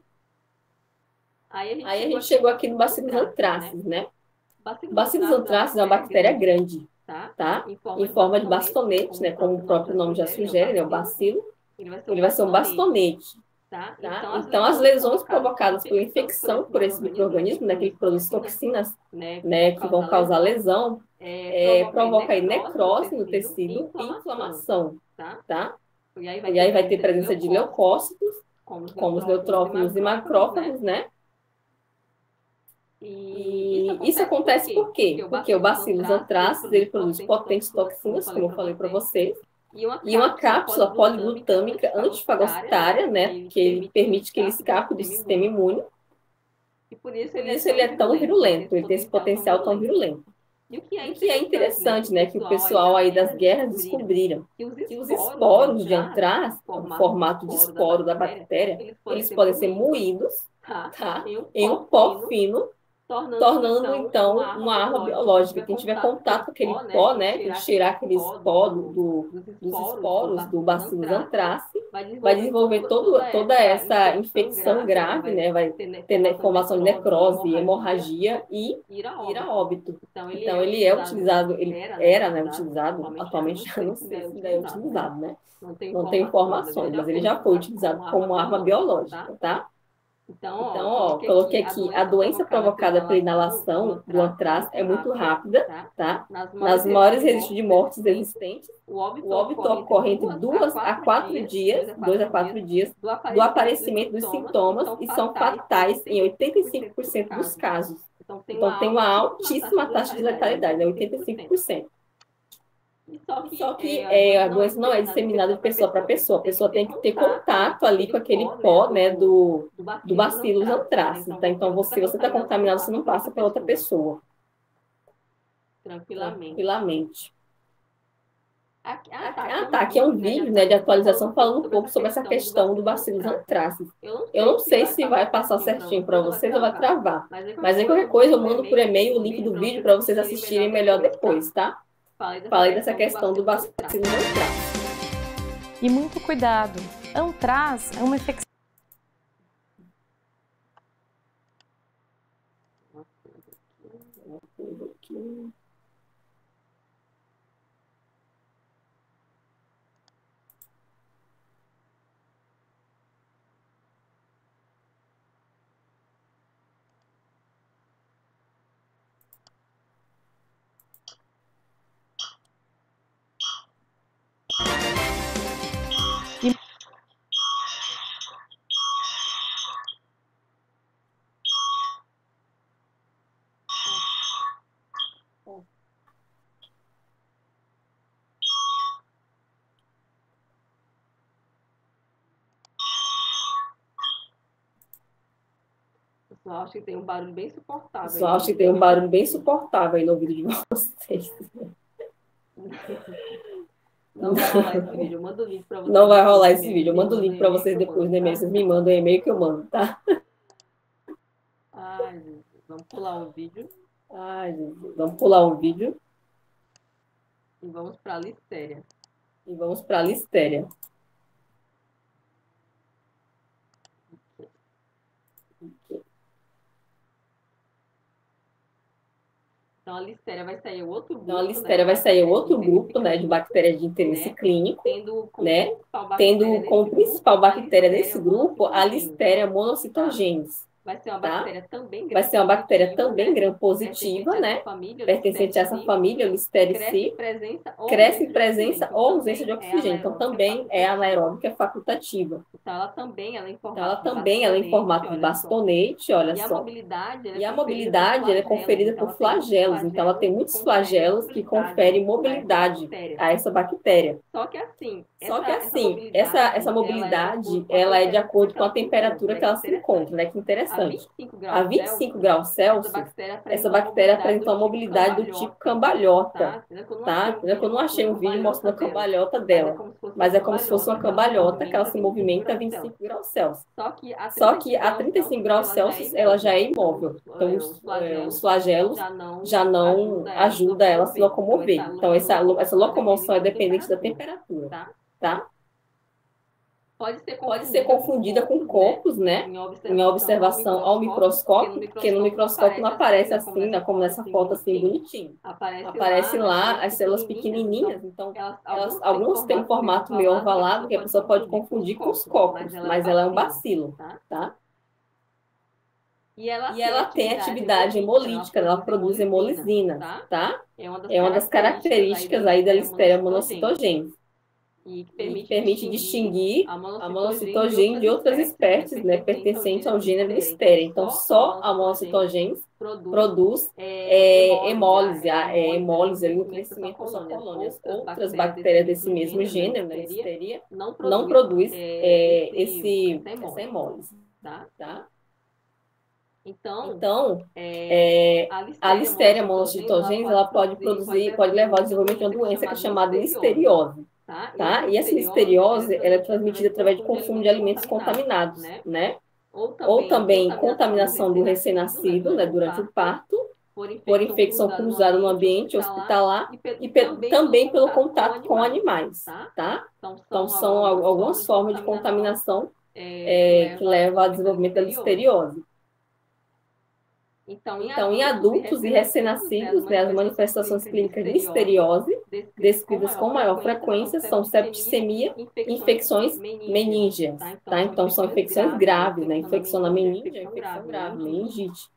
Aí a gente chegou aqui no bacillus anthracis, né? O bacillus anthracis é uma bactéria grande, tá? Em forma de bastonete, né? Como o próprio nome já sugere, né? O bacilo. Ele vai ser um bastonete. tá? Então, as lesões provocadas pela infecção por esse micro-organismo, né, que ele produz toxinas, né, que vão causar lesão, provoca aí necrose no tecido e inflamação, tá? E aí vai ter presença de leucócitos, como os neutrófilos e macrófagos, né? E isso acontece por quê? Porque o Bacillus anthracis, ele produz potentes toxinas, como eu falei para vocês, e uma cápsula poliglutâmica antifagocitária, né, que ele permite que ele escape do sistema imune. E por isso ele é tão virulento, ele tem esse potencial tão virulento. E o que é interessante, né, que o pessoal aí das guerras descobriram que os esporos de antraz, o formato de esporo da bactéria, eles podem ser moídos, tá, em um pó fino, tornando então uma arma biológica. Quem tiver contato com aquele pó, né, que cheirar aqueles pó dos esporos do Bacillus anthracis, vai desenvolver toda essa infecção grave, né, vai ter formação de necrose, hemorragia e ir a óbito. Então ele é utilizado, ele era, né, utilizado, atualmente já não sei se ainda é utilizado, né? Não tem informações, mas ele já foi utilizado como arma biológica, tá? Então, ó, coloquei aqui, a doença provocada pela inalação do antraz é muito rápida, tá? Nas maiores registros de mortes existentes, o óbito ocorre entre 2 a 4 dias, 2 a 4 dias do aparecimento dos sintomas e são fatais em 85% dos casos. Então, tem uma altíssima taxa de letalidade, né? 85%. Só que a doença não é disseminada de pessoa para pessoa. A pessoa tem que ter contato ali com aquele pó, né, do Bacillus anthracis. Tá? Então, se você está contaminado, você não passa para outra pessoa. Tranquilamente. Aqui é um vídeo, né, de atualização falando um pouco sobre essa questão do Bacillus anthracis. Eu não sei se vai passar certinho para vocês ou vai travar. Mas aí qualquer coisa eu mando por e-mail o link do vídeo para vocês assistirem melhor depois, tá? Falei dessa questão do Bacillus anthracis. E muito cuidado. Antraz é uma infecção. Pessoal, acho que tem um barulho bem suportável. Pessoal, acho que tem um barulho bem suportável aí no ouvido de vocês. Não vai rolar esse vídeo, eu mando o link para vocês. Não vai rolar esse vídeo, eu mando o link para vocês depois no e-mail. Vocês me mandam o e-mail que eu mando, tá? Ai, Jesus, vamos pular um vídeo. Ai, Jesus, vamos pular um vídeo. E vamos para a listéria. Então, a listéria vai sair outro grupo, né, de bactérias de interesse clínico, né, tendo como principal bactéria desse grupo a Listeria monocytogenes. Vai ser uma bactéria também gram-positiva, né? Pertencente a essa família, Listeriaceae, cresce em presença ou ausência de oxigênio. Então, também é anaeróbica facultativa. Então, ela também é em formato de bastonete, olha só. E a mobilidade ela é conferida por flagelos. Então, ela tem muitos flagelos que conferem mobilidade a essa bactéria. Só que assim, essa mobilidade, ela é de acordo com a temperatura que ela se encontra, né? Que interessante. A 25 graus Celsius, essa bactéria apresenta uma mobilidade do tipo cambalhota, tá? Eu não achei um vídeo mostrando a cambalhota dela, mas é como se fosse uma cambalhota que ela se movimenta a 25 graus Celsius. Só que a 35 graus Celsius ela já é imóvel, então os flagelos já não ajudam ela a se locomover. Então essa locomoção é dependente da temperatura, tá? pode ser confundida com cocos, né? Em observação ao microscópio, porque no microscópio não aparece assim, né, como nessa foto assim, bonitinho. Aparece lá as células pequenininhas, então alguns têm um formato meio ovalado, que a pessoa pode confundir com os cocos, mas ela é um bacilo, tá? E ela tem atividade hemolítica, ela produz hemolisina, tá? É uma das características aí da Listeria monocitogênese. E que permite distinguir a monocitogênese de outras espécies, né, pertencentes ao gênero Listeria. Então, só a monocitogênese produz hemólise, hemólise ali no crescimento das colônias. Outras bactérias desse mesmo gênero, né, Listeria, não produz essa hemólise, tá? Então, a Listeria monocitogênese, ela pode levar ao desenvolvimento de uma doença que é chamada listeriose. Tá? E essa listeriose, ela é transmitida através de consumo de alimentos contaminados, né? Ou também contaminação do recém-nascido, né, durante o parto, por infecção cruzada no ambiente hospitalar e também pelo contato com animais, tá? Então, são algumas formas de contaminação que levam ao desenvolvimento da listeriose. Então, em adultos e recém-nascidos, né, as manifestações clínicas de listeriose, descritas com maior frequência, são septicemia e infecções meníngeas, tá? Então, são infecções graves, né? Infecção na meninge é infecção grave, meningite,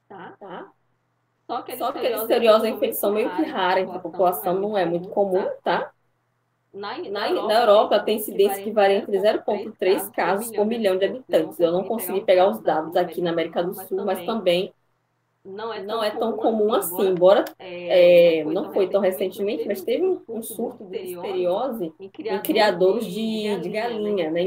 tá? Só que a listeriose é uma infecção meio que rara entre a população, não é muito comum, tá? Na Europa, tem incidência que varia entre 0,3 casos por milhão de habitantes. Eu não consegui pegar os dados aqui na América do Sul, mas também não é tão comum assim, embora não foi tão recentemente, mas teve um surto de listeriose em criadouros de galinha, né?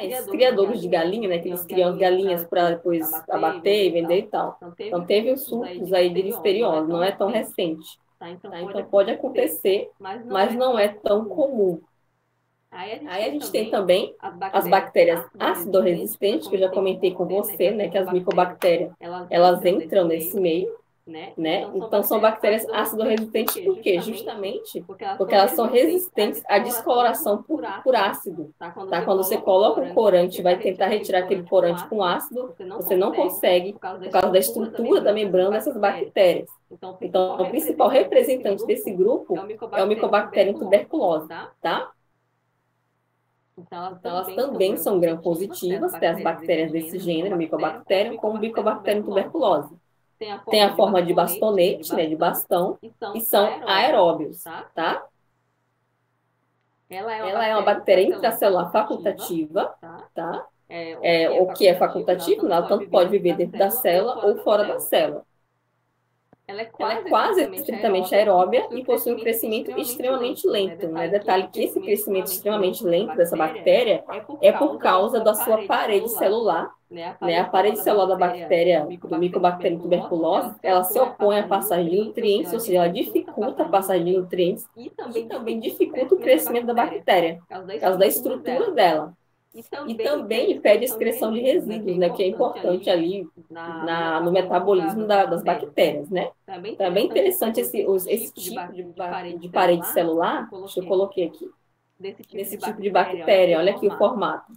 Esses criadouros de galinha, né? Que eles criam as galinhas para depois abater e vender e tal. Então teve uns surtos aí de listeriose, não é tão recente. Tá? Então pode acontecer, mas não é tão comum. Aí a gente tem também as bactérias ácido-resistentes, que eu já comentei com você, né, que as micobactérias, elas entram nesse meio, né? Então, são bactérias ácido-resistentes por quê? Justamente porque elas são resistentes à descoloração por ácido, tá? Quando você coloca um corante e vai tentar retirar aquele corante com ácido, você não consegue, por causa da estrutura da membrana dessas bactérias. Então, o principal representante desse grupo é o Mycobacterium tuberculose, tá? Então, elas também são gram-positivas, tem as bactérias desse gênero, Mycobacterium, como Mycobacterium tuberculose. Tem a forma de bastonete, né, de bastão, e são aeróbios, tá? Ela é uma bactéria intracelular facultativa, tá? O que é facultativo? Ela tanto pode viver dentro da célula ou fora da célula. Ela é quase estritamente aeróbia e possui um crescimento extremamente lento, né? Detalhe que esse crescimento extremamente lento dessa bactéria é por causa da sua parede celular, né? A parede celular da bactéria, do Mycobacterium tuberculose, ela se opõe à passagem de nutrientes, ou seja, ela dificulta a passagem de nutrientes e também dificulta o crescimento da bactéria, por causa da estrutura dela. E também impede a excreção de resíduos, né, que é importante ali no metabolismo das bactérias, né? Então, é bem interessante esse tipo de parede celular, deixa eu coloquei aqui, desse tipo de bactéria, olha aqui o formato.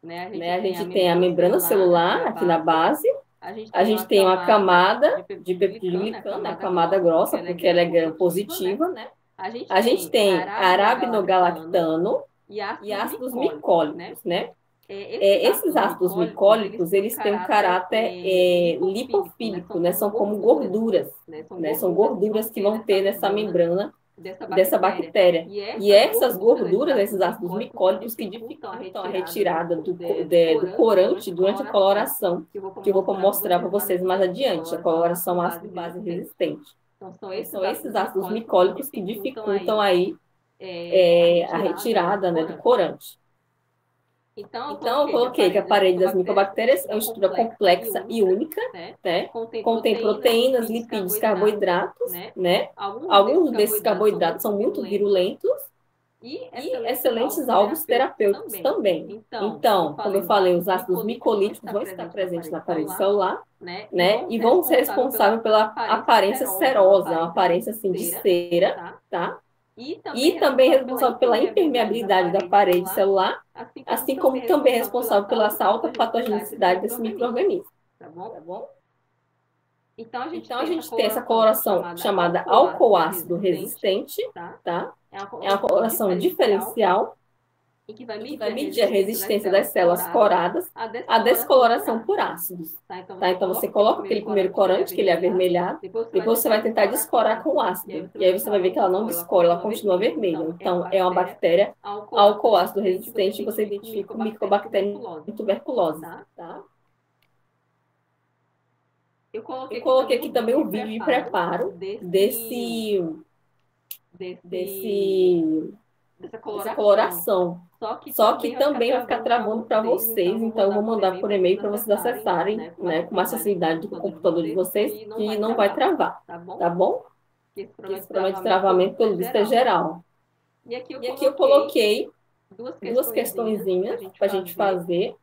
A gente tem a membrana celular aqui na base, a gente tem uma camada de peptidoglicano, né, a camada grossa, porque ela é gram-positiva, né? A gente tem arabinogalactano, e ácidos micólicos, né? Esses ácidos micólicos, eles têm um caráter lipofílico, né? São como gorduras, né? São gorduras que vão ter nessa membrana dessa bactéria. E essas gorduras, esses ácidos micólicos, que dificultam a retirada do corante durante a coloração, que eu vou mostrar para vocês mais adiante, a coloração ácido-base resistente. Então, são esses ácidos micólicos que dificultam aí a retirada, né, do corante. Então, eu coloquei que a parede das micobactérias é uma estrutura complexa e única, né? Contém proteínas, lipídios, carboidratos, né? Alguns desses carboidratos são muito virulentos e excelentes alvos terapêuticos também. Então, como eu falei, os ácidos micolíticos vão estar presentes na parede celular, né? E vão ser responsáveis pela aparência serosa, uma aparência assim de cera, tá? e também responsável pela impermeabilidade da parede celular, assim como também responsável pela essa alta patogenicidade desse micro-organismo. Tá bom? Então, a gente tem essa coloração chamada álcool-ácido resistente, tá? É uma coloração diferencial e que vai medir a resistência das células coradas à descoloração por ácidos. Tá? Então, você coloca aquele primeiro corante, que ele é avermelhado, depois você vai tentar descorar com ácido. E aí você vai ver que ela não descola, ela continua vermelha. Então, é uma bactéria álcool-ácido resistente e você identifica o Mycobacterium tuberculose. Tá? Eu coloquei aqui também o vídeo de preparo dessa coloração. Só que também vai ficar travando para vocês, então eu vou mandar por e-mail para vocês acessarem, né, com mais facilidade do que o computador de vocês, que não vai travar, tá bom? Porque esse problema de travamento, pelo visto, é geral. E aqui eu coloquei duas questõezinhas para a gente fazer,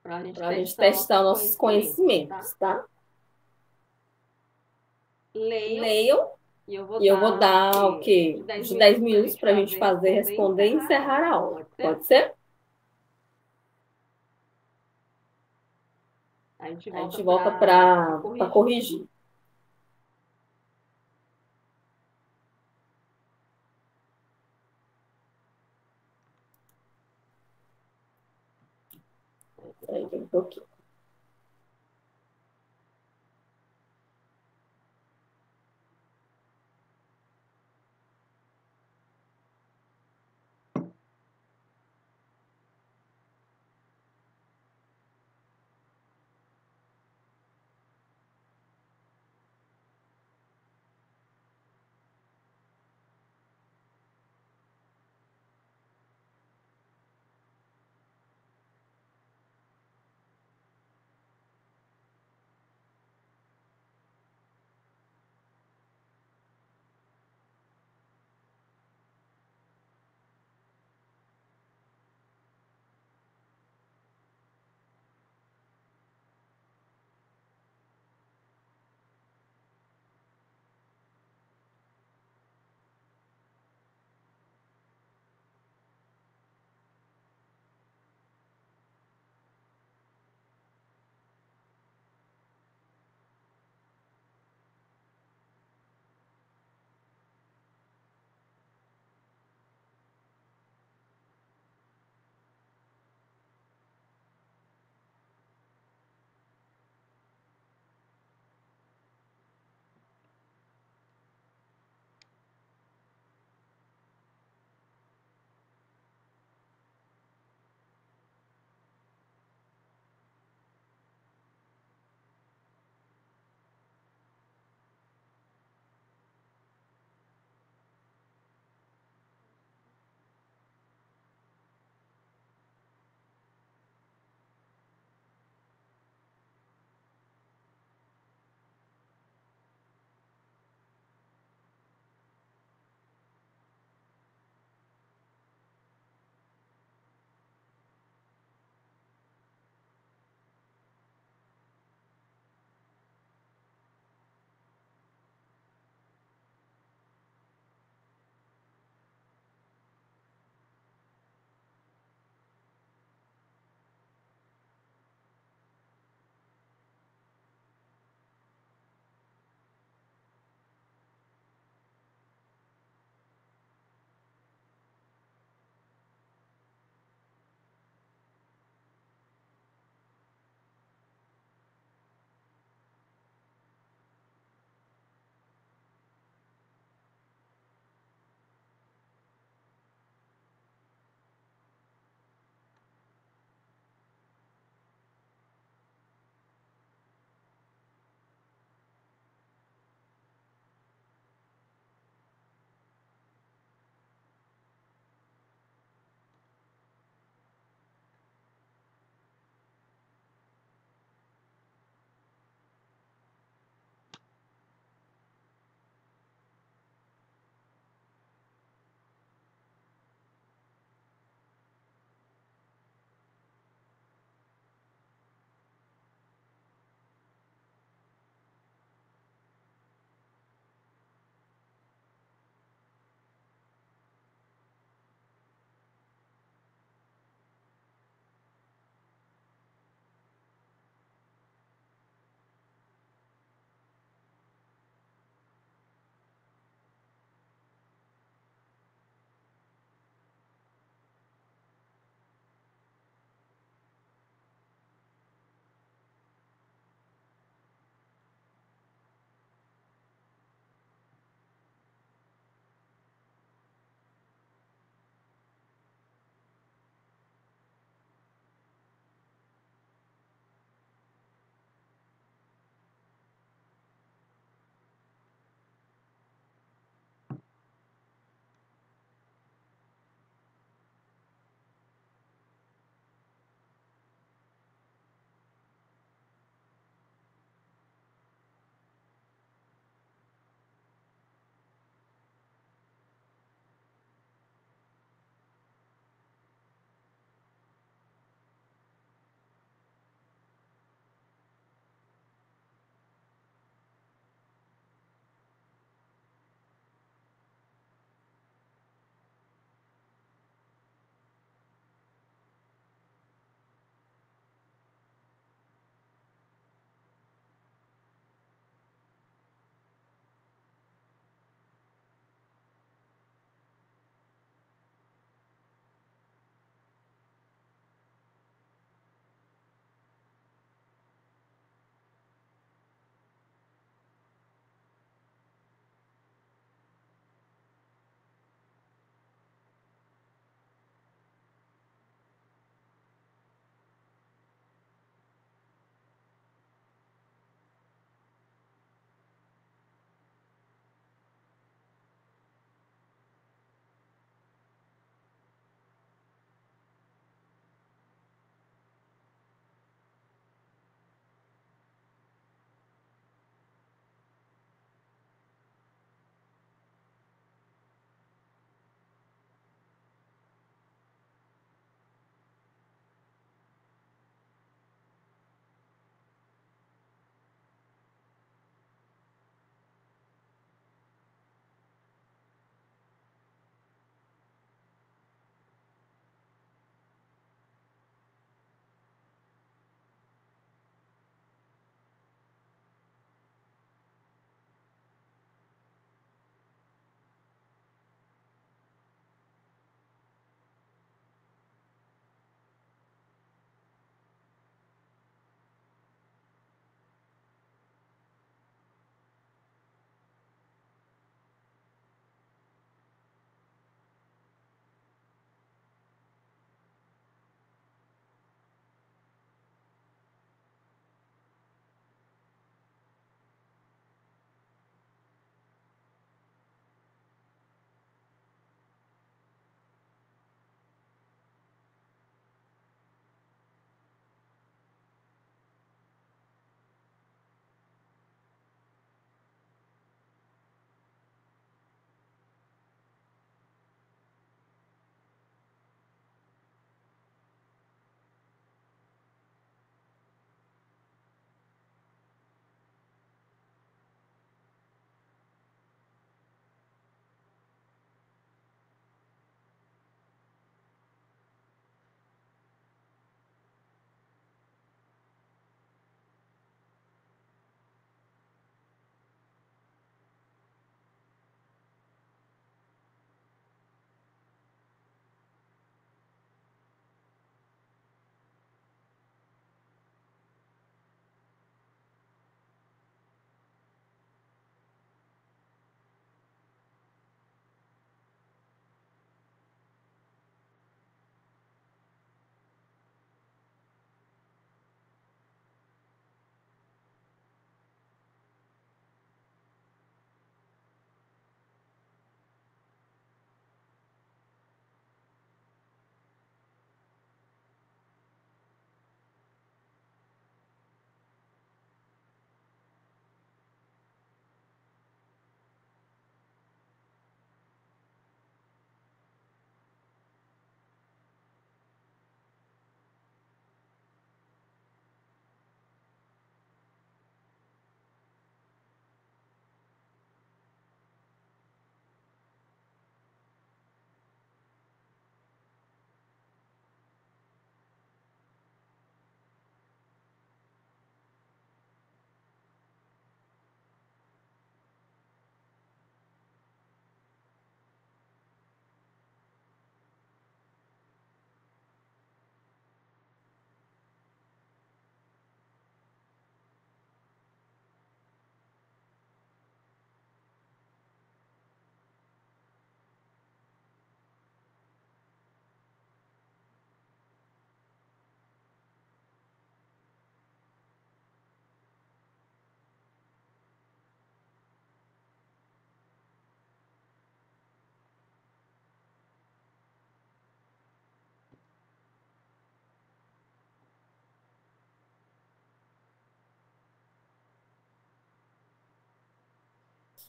para a gente testar nossos conhecimentos, tá? Leiam, e eu vou dar o quê? De 10 minutos para a gente fazer, responder e encerrar a aula. Pode ser? A gente volta para corrigir. Aí, um pouquinho.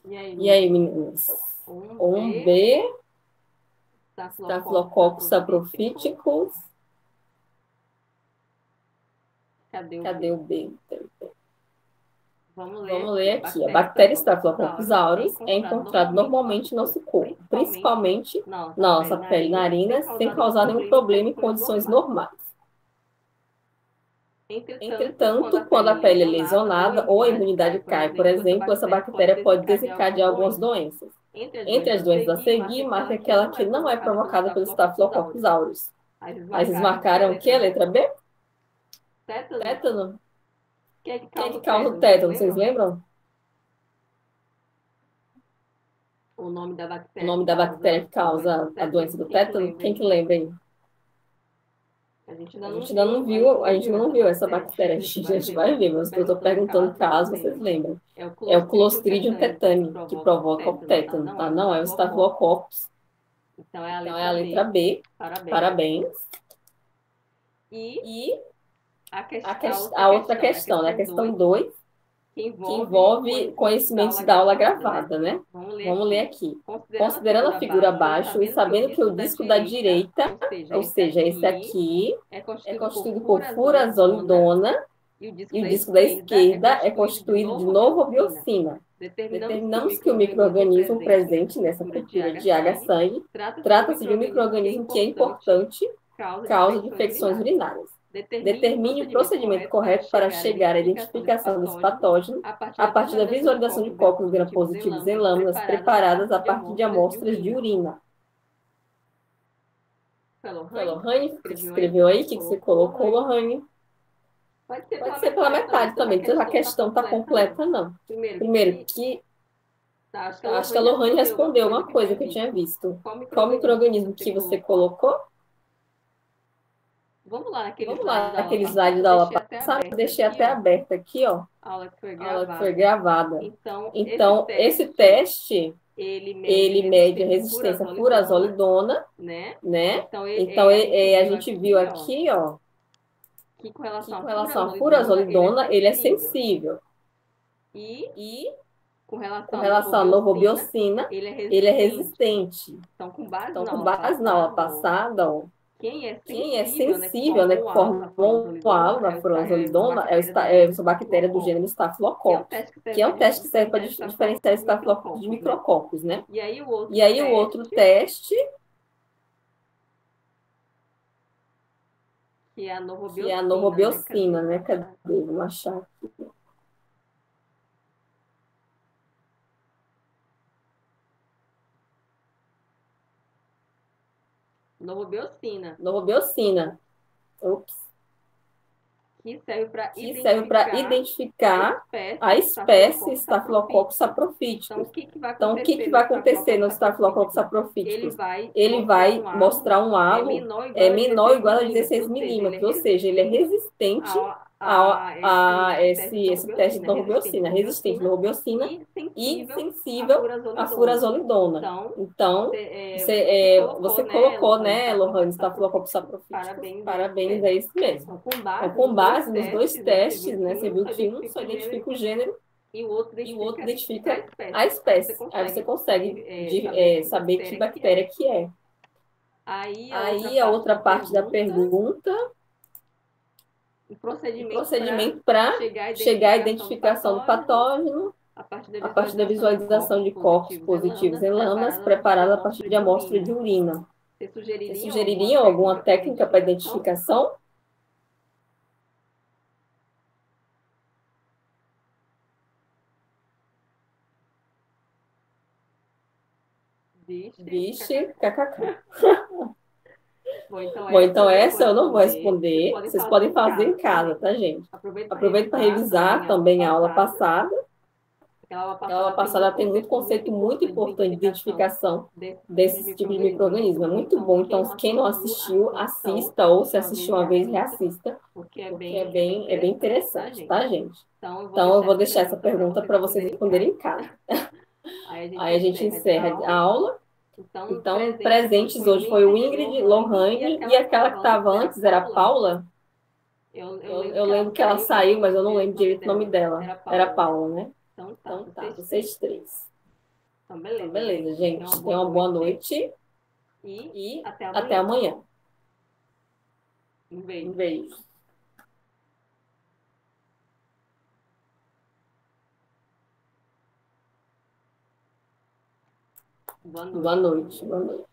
E aí, meninas? 1B, Staphylococcus saprophyticus. Cadê o B? Vamos ler aqui. A bactéria Staphylococcus aureus é encontrada normalmente no nosso corpo, principalmente na nossa pele e narina, sem causar nenhum problema em condições normais. Entretanto, quando a pele é lesionada ou a imunidade cai, por exemplo, essa bactéria pode desencadear algumas doenças. Entre as doenças a seguir, marque aquela que não é provocada pelo Staphylococcus aureus. Aí vocês marcaram o quê? A letra B? Tétano? O que é que causa o tétano? Vocês lembram? O nome da bactéria que causa a doença do tétano? Quem que lembra aí? A gente ainda não viu essa bactéria. A gente vai ver, mas eu estou perguntando caso vocês lembram. É o Clostridium tetani que provoca o tétano, tá? Não é o Staphylococcus. Então é a letra B. Parabéns. E a outra questão, né? A questão 2, que envolve conhecimentos da aula gravada, né? Vamos ler aqui. Considerando a figura abaixo e sabendo que o disco da direita, ou seja, esse aqui, é constituído por furazolidona e o disco da esquerda é constituído de novobiocina. Determinamos que o micro-organismo presente nessa cultura de água-sangue trata-se de um micro-organismo que é importante causa de infecções urinárias. Determine o procedimento correto para chegar à identificação desse patógeno a partir da visualização de copos gram-positivos em lâminas preparadas a partir de amostras de urina. Lohane, o que você escreveu aí? O que você colocou, Lohane? Pode ser pela metade também, porque a questão está completa, não. Primeiro, acho que a Lohane respondeu uma coisa que eu tinha visto. Qual micro-organismo que você colocou? Vamos lá naqueles slides da aula passada, deixei até aberta aqui, ó. A aula que foi gravada. Então, esse teste, ele mede a resistência à furazolidona, né? Então, a gente viu aqui, ó, que com relação à furazolidona, ele é sensível. E com relação à novobiocina, ele é resistente. Então, com base na aula passada, ó, quem é sensível, né, que forma um halo na furazolidona, é essa bactéria do gênero Staphylococcus, que é um teste que serve para diferenciar Staphylococcus de micrococcus, né? E aí o outro teste, que é a novobiocina, né? Cadê? Vamos achar aqui. Novobiocina. Ops. Que serve para identificar a espécie Staphylococcus saprophyticus. Então, o que vai acontecer no Staphylococcus saprophyticus? Ele vai mostrar um halo menor ou igual a 16 milímetros, ou seja, ele é resistente a esse teste de novobiocina, resistente à novobiocina e sensível à furazolidona. Então, você colocou, né, Lohane, Staphylococcus saprophyticus? Parabéns, é isso mesmo. Então, com base nos dois testes, né, você viu que um só identifica o gênero e o outro identifica a espécie. Aí você consegue saber que bactéria que é. Aí a outra parte da pergunta, o procedimento para chegar à identificação do patógeno a partir da visualização de corpos positivos em lâminas preparadas a partir de amostra de urina. Vocês sugeririam alguma técnica para identificação? Vixe, kkk. Bom, então essa eu não vou responder. Vocês podem fazer em casa, tá, gente? Aproveito para revisar também a aula passada. A aula passada tem muito conceito muito importante de identificação desse tipo de micro-organismo. É muito bom. Então, quem não assistiu, assista, ou se assistiu uma vez, reassista, porque é bem interessante, tá, gente? Então, eu vou deixar essa pergunta para vocês responderem em casa. Aí a gente encerra a aula. Então, presentes hoje foi o Ingrid, Lohane e aquela que estava antes era a Paula. Eu lembro que ela saiu, mas eu não lembro direito o nome dela. Era a Paula, né? Então tá, vocês três. Então, beleza, gente. Tenha uma boa noite e até amanhã. Um beijo. Boa noite. Boa noite.